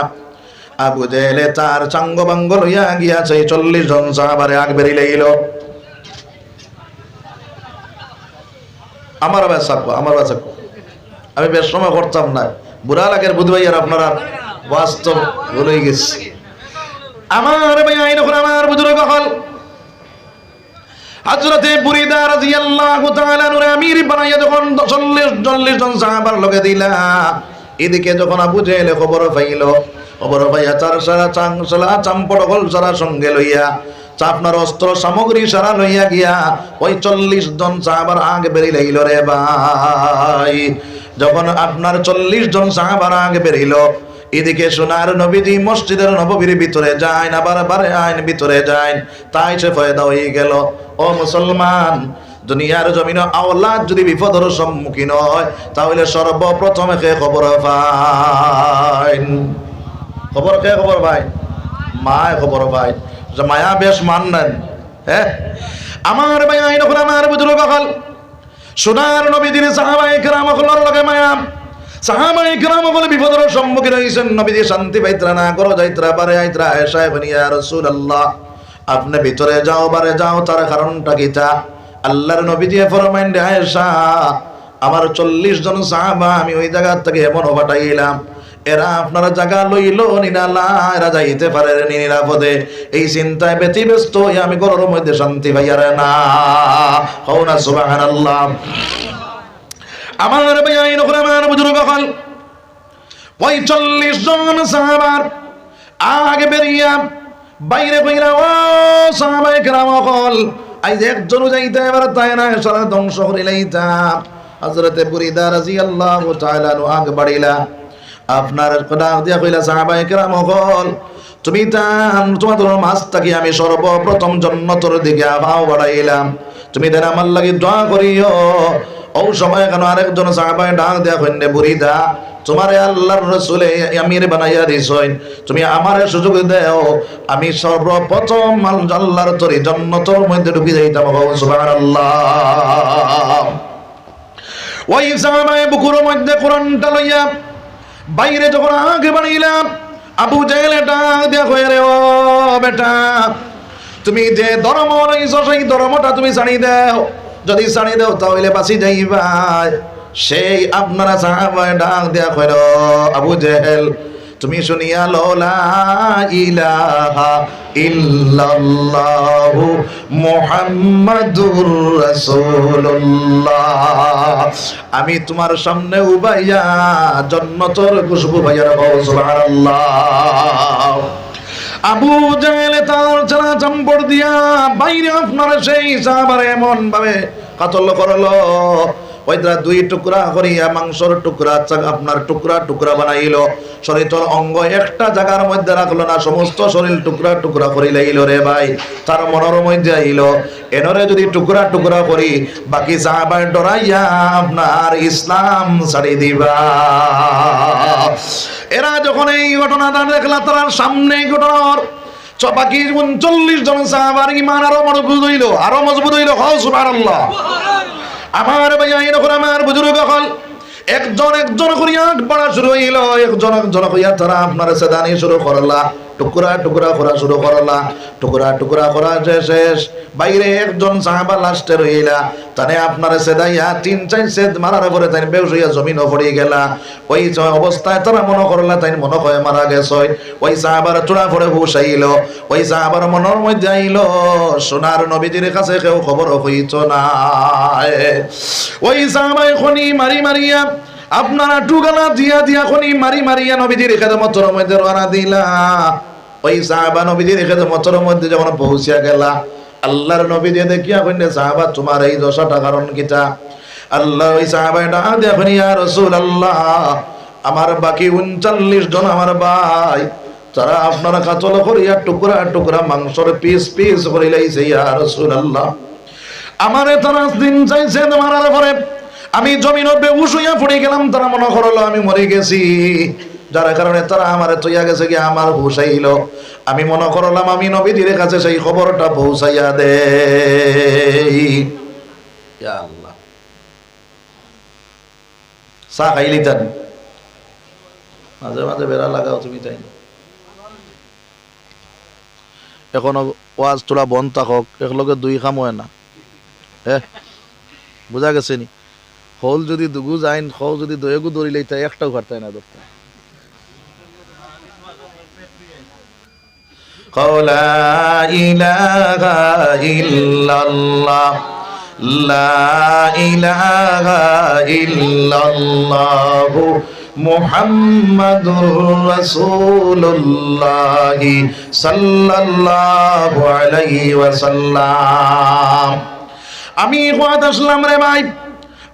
Speaker 1: আবু জেহেল তার চাঙ্গ বাঙ্গ লইয়া গিয়াছে 40 জন সাহাবারে আগ বেরি লইল। আমার বাসাকো আমি বেশ সময় করতাম না, বুড়া লাগের বুধ ভাইয়ার আপনারা বাস্তব ভুলেই গেছে। আমার ভাই আইন আমার বুজুর্গ হল, হযরতে বুরিদা রাদিয়াল্লাহু তাআলা নূরে আমির বানাইয়া যখন 40 জন সাহাবার লগে দিলা, এদিকে যখন আবু জেহেল খবর পাইল, খবর পাইয়া তার সারা চাংসলা চাম্পট হল সারা সঙ্গে লইয়া, আপনার অস্ত্র সামগ্রী সারা লইয়া গিয়া ওই 40 জন সাহাবার আগে বেরিয়ে লাইল রে ভাই। যখন আপনার 40 জন সাহাবার আগে বেরিল, এদিকে সোনার নবীজি মসজিদের নববীর ভিতরে যায় না, বারে আইন ভিতরে যায়, তাই সে ফায়দা হয়ে গেল। ও মুসলমান, দুনিয়ার জমিনে আওলাদ যদি বিপদের সম্মুখীন হয়, তাহলে সর্বপ্রথমে কে খবর পায়? খবর কে খবর পায়? মায় খবর পায়। মায়া বেশ মান নেন। হ্যাঁ, আমার ভাই আইন আমার বুজুর্গ হল, সোনার নবীজির সাহাবায়ে কেরাম হলোর লগে মায়া সাহাবায়ে কেরাম হলে বিপদের সম্মুখীন হইছেন নবীজি শান্তি পাইতরা না করো যাইতরা বারে আইতরা আয়েশা বনি ইয়া রাসূলুল্লাহ আপনি ভিতরে যাও বারে যাও তার কারণটা কিটা আল্লাহর নবীজি ফরমাইন রে আয়েশা আমার 40 জন সাহাবা আমি ওই জায়গা থেকে এমন পাঠাইলাম এরা আপনারা জায়গা লইল নিরালা এরা যাইতে পারে নিরাপদে এই চিন্তায় ব্যতিব্যস্ত হয়ে আমি ঘরের মধ্যে শান্তি পাইয়ারে না হও না সুবহানাল্লাহ আমার বেয়াইন আমার বুজুর্গ হল ওই 40 জন সাহাবার আগে বেরিয়া বাইরে কইরা ও সাহাবায়ে কেরাম হল আইজ একজন যাইতে এবার তাই না সারা ধ্বংস করিলাইতা হযরতে বুরিদা রাদিয়াল্লাহু তাআলা আগে বাড়িলা আপনার কথা দিয়া কইলা সাহাবায়ে কেরাম হল তুমি তোমাদের মাছ থাকি আমি সর্বপ্রথম জান্নাতের দিকে আবাও বাড়াইলাম তুমি দেন আমার লাগি দোয়া করিও ও সময় কেন আরেকজন সাহাবায়ে ডাক দেয়া কইনে বুরিদা তোমারে আল্লাহর রাসূলে আমির বানাইয়া দিছইন তুমি আমারে সুযোগ দাও আমি সর্বপ্রথম আল্লাহর তরি জান্নাতের মধ্যে ঢুকে যাইতাম সুবহানাল্লাহ ওই সাহাবায়ে বুকুরের মধ্যে কোরআনটা লইয়া বাইরে যখন আগে বাড়িলাম আবু জেহেল ডাক দিয়া কইরে রে ও বেটা তুমি যে ধর্ম রইছো সেই ধর্মটা তুমি ছাড়ি দাও যদি ছাড়ি দাও তাহলে বাঁচি যাইবা সেই আপনারা সাহাবায়ে ডাক দিয়া কইলো আবু জেহেল তুমি শুনিয়া লো লা ইলাহা ইল্লাল্লাহু মুহাম্মাদুর রাসূলুল্লাহ আমি তোমার সামনে উবাইয়া জান্নাতের খুশবু পাইয়া রাখো সুবহানাল্লাহ আবু জেহেল তার চালা চাম্পড় দিয়া বাইরে আপনার সেই সাহাবারে এমন ভাবে কাতল করলো ওইটা দুই টুকরা করিয়া মাংসর টুকরা আপনার টুকরা টুকরা বানাইলো শরীরের অঙ্গ একটা জায়গার মধ্যে রাখলো না সমস্ত শরীর টুকরা টুকরা করি লাইলো রে ভাই তার মনের মধ্যে আইলো এনরে যদি টুকরা টুকরা করি বাকি সাহাবায়ে ডরাইয়া আপনার ইসলাম ছাড়ি দিবা এরা যখন এই ঘটনাটা দেখলা তার সামনে ঘটনার বাকি 39 জন সাহাবার ঈমান আরো মজবুত হইলো হও সুবহানাল্লাহ আমার ভাইয়াইন আমার বুজুর্গ হল একজন একজন করিয়া পড়া শুরু হইল একজন একজন করিয়া তারা আপনার সেদানি শুরু করলা টুকরা টুকরা করা শুরু করলা টুকরা টুকরা করা শেষ বাইরে একজন সাহাবা লাস্টে রইলা তানে আপনার সেদাইয়া 3-4 সেদ মারার পরে তাই বেউস হইয়া জমিনও পড়ে গেলা ওই অবস্থায় তারা মনে করলা তাই মনে হয় মারা গেছে ওই সাহাবার চূড়া পড়ে হুশ আইল ওই সাহাবার মনের মধ্যে আইল সোনার নবীজির কাছে কেউ খবর হইত না ওই সাহাবা এখনই মারিয়া আপনারা টুকালা দিয়া দিয়া খনি মারিয়া নবীজির খেদমতের মধ্যে রওনা দিলা ওই সাহাবা নবীজির খেদমতের মধ্যে যখন পৌঁছিয়া গেলা আল্লাহর নবী যে দেখিয়া কইলে সাহাবা তোমার এই দশাটা কারণ কিটা আল্লাহ ওই সাহাবাটা দেখেন ইয়া রাসূলুল্লাহ আমার বাকি 39 জন আমার ভাই তারা আপনারা কাতল করিয়া টুকরা টুকরা মাংসের পিস পিস করে লাইছে ইয়া রাসূলুল্লাহ আমারে তারা দিন চাইছে মারার পরে আমি জমিনে বেহুশ হইয়া পড়ে গেলাম তারা মনে করলো আমি মরে গেছি যার কারণে তারা আমারে তৈয়া গেছে কি আমার হুশ আইল আমি মনে করলাম আমি নবীজির কাছে সেই খবরটা পৌঁছাইয়া দেই ইয়া আল্লাহ চা খাইলি তান মাঝে মাঝে বেড়া লাগাও তুমি তাই এখনো ওয়াজ তোরা বন্ধ থাকক একলগে দুই খাম হয় না হ্যাঁ বুঝা গেছে নি হল যদি দুগু যাইন হল যদি দয়েগু দৌড়িলে তাই একটাও ঘাটতায় না ধরতে লা ইলাহা ইল্লাল্লাহ লা ইলাহা ইল্লাল্লাহ মুহাম্মাদুর রাসূলুল্লাহ সাল্লাল্লাহু আলাইহি ওয়াসাল্লাম আমি ওয়াদ আসলাম রে ভাই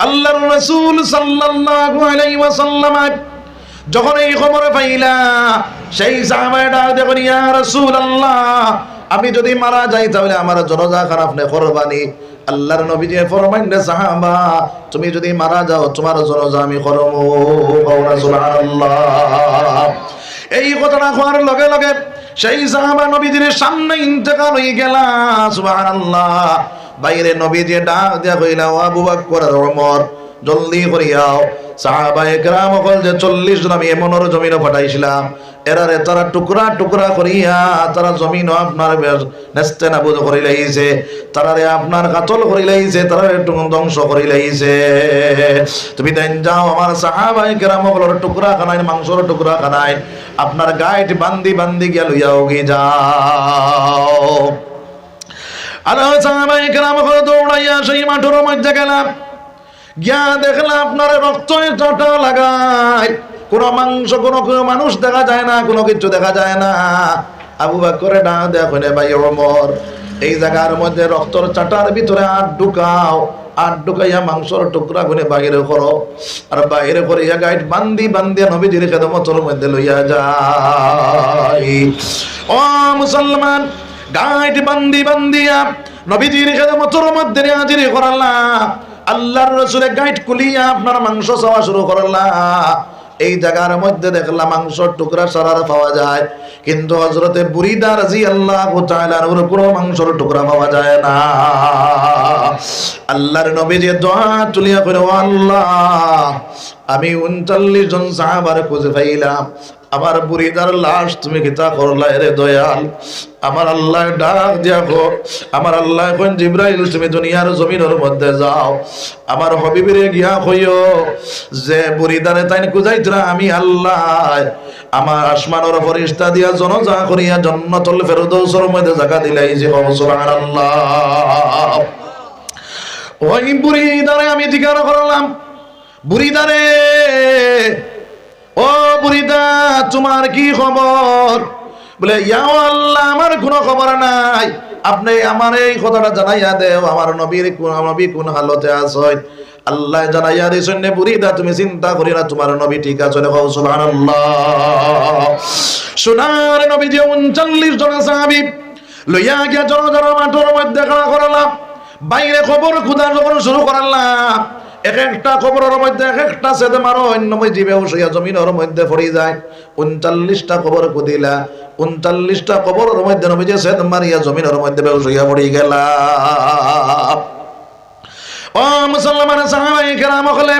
Speaker 1: আল্লাহর রাসূল সাল্লাল্লাহু আলাইহি ওয়াসাল্লাম যখন এই খবর পাইলা সেই সাহাবাটা দেখুন ইয়া রাসূলুল্লাহ আমি যদি মারা যাই তাহলে আমার জানাজা খারাপ নে কুরবানি আল্লাহর নবী যে ফরমাইন রে সাহাবা তুমি যদি মারা যাও তোমার জানাজা আমি করব সুবহানাল্লাহ এই কথাটা হওয়ার লগে লগে সেই সাহাবা নবীজির সামনে ইন্তেকাল হয়ে গেল সুবহানাল্লাহ বাইরে নবীজি ডাক দিয়া কইলা ও আবু বকর আর ওমর জলদি করিয়াও সাহাবায়ে কেরাম হল যে 40 জন আমি এমনর জমিনে পাঠাইছিলাম এরারে তারা টুকরা টুকরা করিয়া তারা জমিন আপনার নেস্তে নাবুদ করে লাইছে তারারে আপনার কাতল করে লাইছে তারারে ধ্বংস করে লাইছে তুমি দেন যাও আমার সাহাবায়ে কেরাম হলর টুকরা খানাই মাংসর টুকরা খানাই আপনার গাইড বান্দি বান্দি গিয়া লইয়াও গি যাও আর সাহাবায়ে কেরাম হল দৌড়াইয়া সেই মাঠের মধ্যে গেলাম গিয়া দেখলাম আপনার রক্ত চটা লাগায় কোনো মাংস কোনো মানুষ দেখা যায় না কোনো কিছু দেখা যায় না আবু বকর ডাক দেয়া কইলে ভাই ওমর এই জায়গার মধ্যে রক্তর চাটার ভিতরে আট ঢুকাইয়া মাংসর টুকরা গুনে বাইরে করো আর বাইরে করিয়া গাইড বান্দি বান্দিয়া নবীজির খেদমতের মধ্যে লইয়া যায় ও মুসলমান গাইড বান্দি বান্দিয়া নবীজির খেদমতের মধ্যে হাজির করালাম আল্লাহর রাসূলের গাইড কুলিয়া আপনার মাংস চাওয়া শুরু করলা এই জায়গার মধ্যে দেখলাম মাংসর টুকরা সারার পাওয়া যায় কিন্তু হযরতে বুরিদা রাদিয়াল্লাহু তাআলা এর কোনো মাংসর টুকরা পাওয়া যায় না আল্লাহর নবী যে দোয়া তুলিয়া কইলো আল্লাহ আমি 39 জন সাহাবার খুঁজে পাইলাম আমার বুরিদার লাশ তুমি কিতা করলা রে দয়াল আমার আল্লাহ ডাক দিয়া গো আমার আল্লাহ কোন জিবরাইল তুমি দুনিয়ার জমিনের মধ্যে যাও আমার হাবিবেরে গিয়া কইও যে বুরিদারে তাইন কুজাইতরা আমি আল্লাহ আমার আসমানের ফেরেশতা দিয়া জনজা করিয়া জান্নাতুল ফেরদৌসের মধ্যে জায়গা দিলাই যে সুবহানাল্লাহ ওই বুরিদারে আমি জিজ্ঞাসা করলাম বুরিদারে ও বুরিদা তোমার কি খবর বলে ইয়া আল্লাহ আমার কোনো খবর নাই আপনি আমার এই কথাটা জানাইয়া দেও আমার নবী কোন হালতে আছেন আল্লাহ জানাইয়া দিছেন বুরিদা তুমি চিন্তা করি না তোমার নবী ঠিক আছে সুবহানাল্লাহ সোনার নবী যে 39 জন সাহাবী লইয়া গিয়া জন মাঠের মধ্যে খাড়া করলাম বাইরে খবর খুদা যখন শুরু করলাম এক একটা খবরের মধ্যে এক একটা সেদে মারো অন্য জীবে বসিয়া জমিনের মধ্যে পড়ে যায় 39টা খবর কুদিলা 39টা খবরের মধ্যে নবীজি সেদ মারিয়া জমিনের মধ্যে বসিয়া পড়ে গেলা ও মুসলমান সাহাবায়ে কেরাম হলে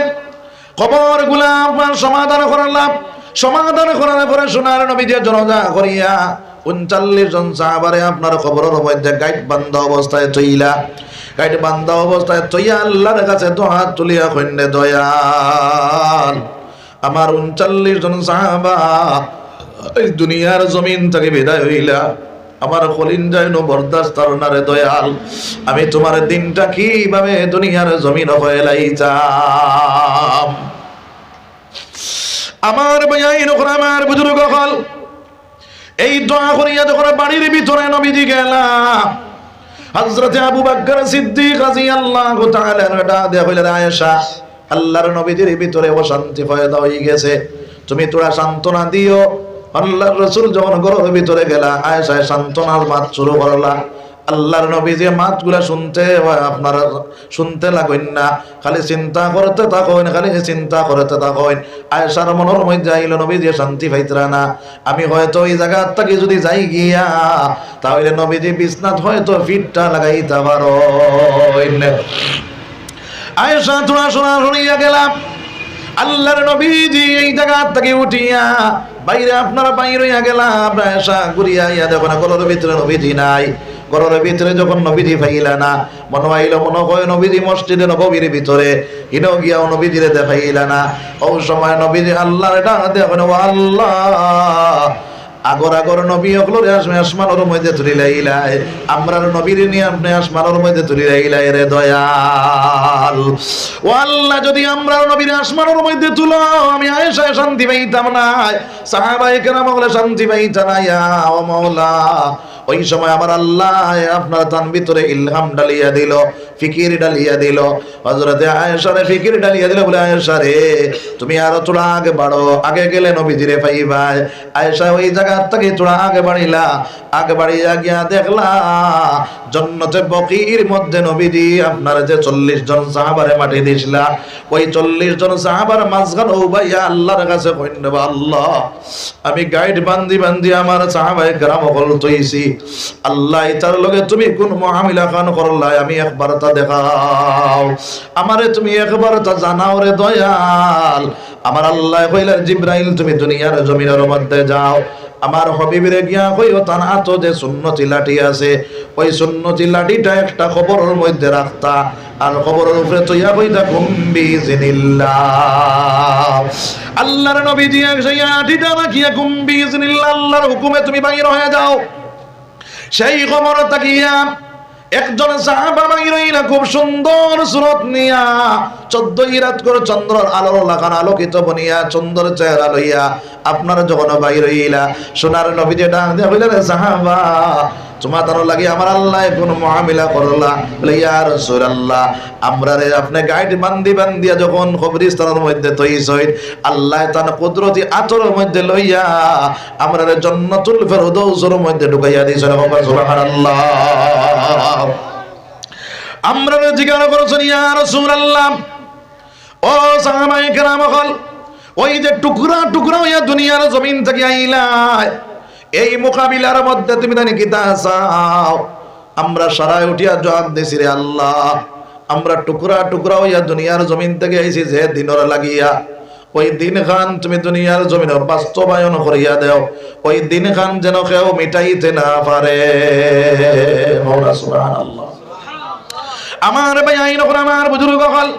Speaker 1: খবরগুলা আপনার সমাধান করার পরে সোনার নবীজি জনজা করিয়া 39 জন সাহাবারে আপনার খবরের মধ্যে গাইড বান্ধ অবস্থায় চইলা গাইড বান্ধা অবস্থায় তৈয়া আল্লাহর কাছে দোয়া তুলিয়া কইনে দয়াল আমার 39 জন সাহাবা এই দুনিয়ার জমিন থেকে বিদায় হইলা আমার কলিজায় নো বরদাস্ত না রে দয়াল আমি তোমার দিনটা কিভাবে দুনিয়ার জমিন হইলাইতাম আমার ভাইয়াইন আমার বুজুর্গ হল এই দোয়া করিয়া যখন বাড়ির ভিতরে নবীজি গেলা হযরত আবু বকর সিদ্দিক রাদিয়াল্লাহু তাআলা এটা দেয়া হইল আয়েশা আল্লাহর নবীজির ভিতরে অশান্তি পয়দা হয়ে গেছে তুমি তোরা সান্তনা দিও আল্লাহর রাসূল যখন ঘরের ভিতরে গেলা আয়েশা সান্তনার মাত শুরু করলা আল্লাহর নবী যে মাতগুলা শুনতে লাগেন না খালি চিন্তা করতে থাকেন আয়েশার মনের মধ্যে আইল নবী যে শান্তি পাইতরা না আমি হয়তো এই জায়গা থেকে যদি যাই গিয়া তাহলে নবীজি বিছনাত হয়তো ফিটটা লাগাইতে পারো আয়েশা তোরা শোনা শুনিয়া গেলাম আল্লাহর নবীজি এই জায়গা থেকে উঠিয়া বাইরে আপনারা বাইরে গেলাম আয়েশা ঘুরিয়া ইয়া দেখো না ঘরের ভিতরে নবীজি নাই ঘরের ভিতরে যখন নবীজি পাইলা না মনে হইল মনে হয় নবীজি মসজিদে নববীর ভিতরে ইনো গিয়াও নবীজিরে দেখাইলা না ও সময় নবীজি আল্লাহর ডাক দেখো না আল্লাহ আগর নবী হকলরে আসমানের মধ্যে তুলি লাইলাই আমরার নবীর নিয়ে আপনি আসমানের মধ্যে তুলি লাইলাই রে দয়াল ও আল্লাহ যদি আমরার নবীর আসমানের মধ্যে তুলো আমি আয়েশা শান্তি পাইতাম না সাহাবায়ে কেরাম বলে শান্তি পাইতাম না ইয়া ও মাওলা ওই সময় আমার আল্লাহ আপনার তান ভিতরে ইলহাম ডালিয়া দিল ফিকির ডালিয়া দিল হযরতে আয়েশারে ফিকির ডালিয়া দিল বলে আয়েশা রে তুমি আরো তোরা আগে বাড়ো আগে গেলে নবীজিরে পাইবা আয়েশা ওই জায়গা থেকে তোরা আগে বাড়িলা আগে বাড়িয়া গিয়া দেখলা জান্নাতে বকির মধ্যে নবীজি আপনার যে 40 জন সাহাবারে মাটি দিছিলা ওই 40 জন সাহাবার মাঝখান ও ভাইয়া আল্লাহর কাছে কইন আল্লাহ আমি গাইড বান্দি আমার সাহাবায়ে কেরাম হল তৈছি আল্লাহ তার লগে তুমি কোন মুআমিলা খান করলাই আমি একবার তা দেখাও, আমারে তুমি একবার তা জানাও রে দয়াল। আমার আল্লাহ কইলা জিবরাইল তুমি দুনিয়ার জমিনের মধ্যে যাও, আমার হবিবরে গিয়া কইও তার হাত যে সুন্নতি লাঠি আছে ওই সুন্নতি লাঠিটা একটা কবরের মধ্যে রাখতা, আর কবরের উপরে তৈয়া কইতা কুম্বি জিনিল্লাহ। আল্লাহর নবী দিয়া সেই লাঠিটা রাখিয়া কুম্বি জিনিল্লাহ আল্লাহর হুকুমে তুমি বাইর হয়ে যাও। সেই কবর তাকিয়া একজন সাহাবা বাইর হইলা খুব সুন্দর সুরত নিয়া 14 রাত করে চন্দ্রের আলোর লাগান আলোকিত বনিয়া সুন্দর চেহারা লইয়া আপনার যখন বাইর হইলা সোনার নবী যে ডাক দিয়া কইলা রে সাহাবা তোমার তার লাগি আমার আল্লাহ কোন মুআমিলা করলা? বলে ইয়া রাসূলুল্লাহ আমরা রে আপনি গাইড বান্দিয়া যখন কবরস্থানের মধ্যে তৈছই আল্লাহ তার কুদরতি আতরের মধ্যে লইয়া আমরা রে জান্নাতুল ফেরদাউসের মধ্যে ঢুকাইয়া দিয়েছেন। সুবহানাল্লাহ। আমরা রে জিজ্ঞাসা করছেন ইয়া রাসূলুল্লাহ ও সাহাবায়ে কেরাম হল ওই যে টুকরা টুকরা হইয়া দুনিয়ার জমিন থেকে আইলা এই মোকাবিলার মধ্যে তুমি জানি কি তা চাও? আমরা সারায় উঠিয়া জবাব দিছি রে আল্লাহ আমরা টুকরা টুকরা হইয়া দুনিয়ার জমিন থেকে আইছি যে দিনর লাগিয়া, ওই দিন খান তুমি দুনিয়ার জমিনে বাস্তবায়ন করিয়া দেও, ওই দিন খান যেন কেউ মিটাইতে না পারে। মাওলা সুবহানাল্লাহ। আমার ভাই আইন আমার বুজুর্গ হল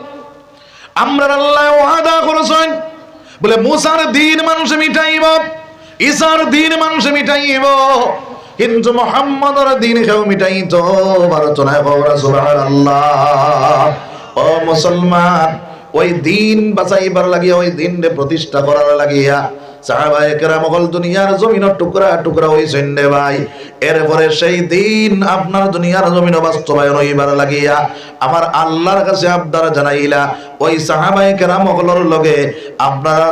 Speaker 1: আমরা আল্লাহ ওয়াদা করেছেন বলে মুসার দিন মানুষ মিটাইব, ঈসার দিন মানুষ মিটাইব, কিন্তু মুহাম্মদের দিন কেউ মিটাইতো পারতো না। সুবহানাল্লাহ। ও মুসলমান ওই দিন বাঁচাইবার লাগিয়া ওই দিন প্রতিষ্ঠা করার লাগিয়া সাহাবায়ে কেরাম হল দুনিয়ার জমিন টুকরা টুকরা হইছেন রে ভাই। এরপরে সেই দিন আপনার দুনিয়ার জমিন বাস্তবায়ন হইবার লাগিয়া আমার আল্লাহর কাছে আবদার জানাইলা ওই সাহাবায়ে কেরাম হলর লগে আপনারা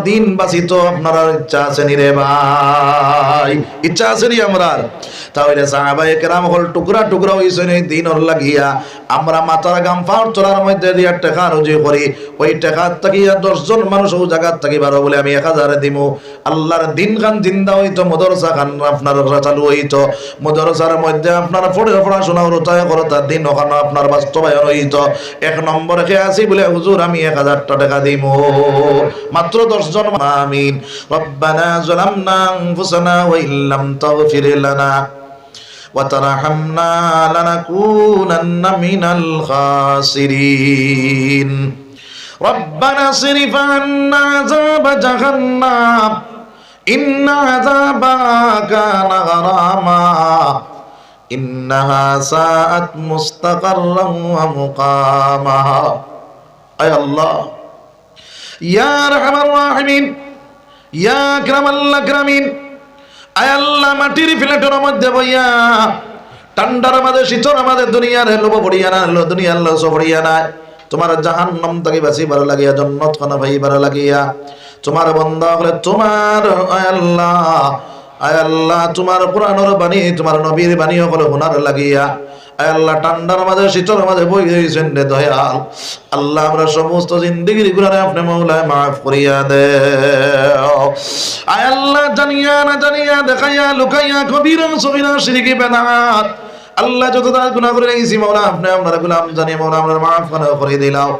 Speaker 1: দিন বাঁচিত আপনার ইচ্ছা আছে নি রে ভাই? ইচ্ছা আছে নি আমরার? তাহলে সাহাবায়ে কেরাম হল টুকরা টুকরা হইছেন এই দিনর লাগিয়া আমরা মাথার গাম পাওয়ার চলার মধ্যে দিয়া টাকা রুজি করি, ওই টাকা তাকিয়া 10 জন মানুষ ও জায়গা থাকিবার বলে আমি 1000 দিমু। আল্লাহর দিন খান জিন্দা হইতো, মাদ্রাসা খান আপনার চালু হইতো, মাদ্রাসার মধ্যে আপনার পড়াশোনা রোতায় করতা দিন ওখানে আপনার বাস্তবায়ন হইতো। 1 নম্বরে কে আসি বলে হুজুর আমি 1000 টাকা দিমু, মাত্র 10 জন। আমিন। রব্বানা যালামনা আনফুসানা ওয়া ইল্লাম তাগফির লানা ওয়া তারহামনা লানাকুনান্না মিনাল খাসিরিন। ربنا اصرف عنا عذاب جهنم إن عذابها كان غراما إنها ساءت مستقرا ومقاما। أي الله يا أرحم الراحمين يا أكرم الأكرمين। أي الله মাটির ফিলেটের মধ্যে বইয়া ঠান্ডার মধ্যে শীতের মধ্যে দুনিয়ার লোভ পড়িয়া না, দুনিয়ার লোভ পড়িয়া না, তোমার জাহান্নাম থেকে বাঁচিবার লাগিয়া জান্নাত খানা পাইবার লাগিয়া তোমার বান্দা হলে তোমার আয় আল্লাহ তোমার কোরআনের বাণী তোমার নবীর বাণী হলো শোনার লাগিয়া আয় আল্লাহ ঠান্ডার মাঝে শীতের মাঝে বই দিয়েছেন রে দয়াল। আল্লাহ আমরা সমস্ত জিন্দেগির গুনাহ আপনি মাওলা মাফ করিয়া দেও। আয় আল্লাহ জানিয়া না জানিয়া দেখাইয়া লুকাইয়া কবিরা সগীরা শিরকি বেদাত আল্লাহ যত তার গুনাহ করে নিয়েছি মাওলা আপনি আমরা গোলাম জানিয়ে মাওলা আমরা মাফ করে দিলাও।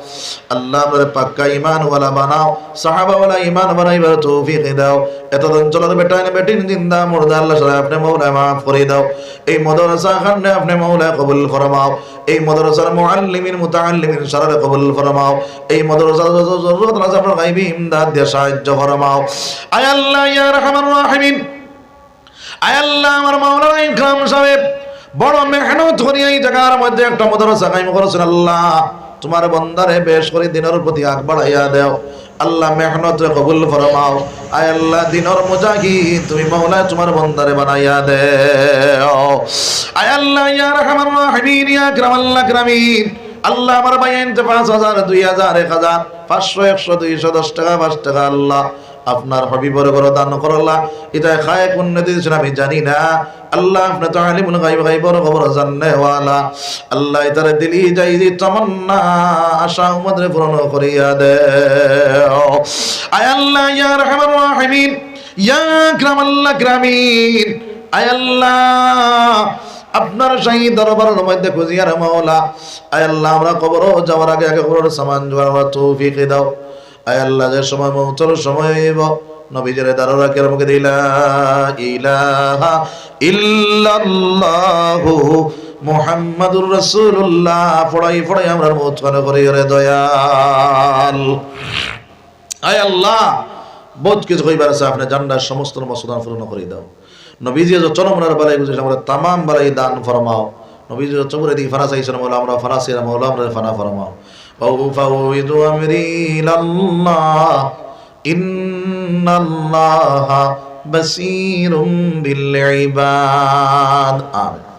Speaker 1: আল্লাহ আমরা পাক্কা ঈমান ওয়ালা বানাও, সাহাবা ওয়ালা ঈমান বানাইবার তৌফিক দাও। এত অঞ্চলের বেটাইন বেটিন জিন্দা মুর্দা আল্লাহ সারা আপনি মাওলা মাফ করে দাও। এই মাদ্রাসা খানে আপনি মাওলা কবুল ফরমাও, এই মাদ্রাসার মুআল্লিমিন মুতাআল্লিমিন সারা কবুল ফরমাও, এই মাদ্রাসার যত জরুরত আছে আপনার গায়বী ইমদাদ দিয়ে সাহায্য ফরমাও। আয় আল্লাহ ইয়া রাহমানুর রাহিমিন। আয় আল্লাহ আমার মাওলানা ইকরাম সাহেব বড় মেহনত করিয়া এই জায়গার মধ্যে একটা মাদ্রাসা কায়েম করেছেন। আল্লাহ তোমার বান্দারে বেশ করে দিনের প্রতি আগ বাড়াইয়া দেও। আল্লাহ মেহনত কবুল ফরমাও। আয় আল্লাহ দিনের মুজাহিদ তুমি মাওলা তোমার বান্দারে বানাইয়া দেও। আয় আল্লাহ ইয়া রাহমানুর রাহিমিন ইয়া আকরামাল আকরামিন। আল্লাহ আমার বাইন 5000 2000 1000 500 100 200 10 টাকা 5 টাকা আল্লাহ আপনার হাবিবের ঘরে দান করলা, এটা খায় কোন দিয়েছেন আমি জানি না। আল্লাহ আপনি তো আলিমুল গায়ব গায়বের খবর জানেন ওয়ালা। আল্লাহ এটারে দিলি যাই যে তামান্না আশা উম্মতের পূরণ করিয়া দেও। আয় আল্লাহ ইয়া রাহমানুর রাহিমিন ইয়া আকরামাল আকরামিন। আয় আল্লাহ আপনার শাহী দরবারের মধ্যে খুঁজিয়ার মাওলা, আয় আল্লাহ আমরা কবরও যাওয়ার আগে আগে কবরের সামান জোয়ার তৌফিক দাও। আয় আল্লাহ যে সময় মৌতের সময় হইব নবীজির দাঁড়া রাখিয়ার মুখে দিলা ইলাহা ইল্লাল্লাহু মুহাম্মাদুর রাসূলুল্লাহ পড়াই পড়াই আমরা মৌত পান করি রে দয়াল। আয় আল্লাহ বহুত কিছু কইবার আছে, আপনি জান্নার সমস্ত মসুদান পূর্ণ করে দাও। নবীজি যত নমুনার বালাই বুঝেছে আমরা তামাম বালাই দান ফরমাও। নবীজি যত চমুরে দিকে ফানা চাইছেন মৌলা আমরা ফানা চাইরা মৌলা আমরা ফানা ফরমাও। ফাউযু আমরি ইলাল্লাহ ইন্নাল্লাহা বাসীরুম বিল ইবাদ। আমিন।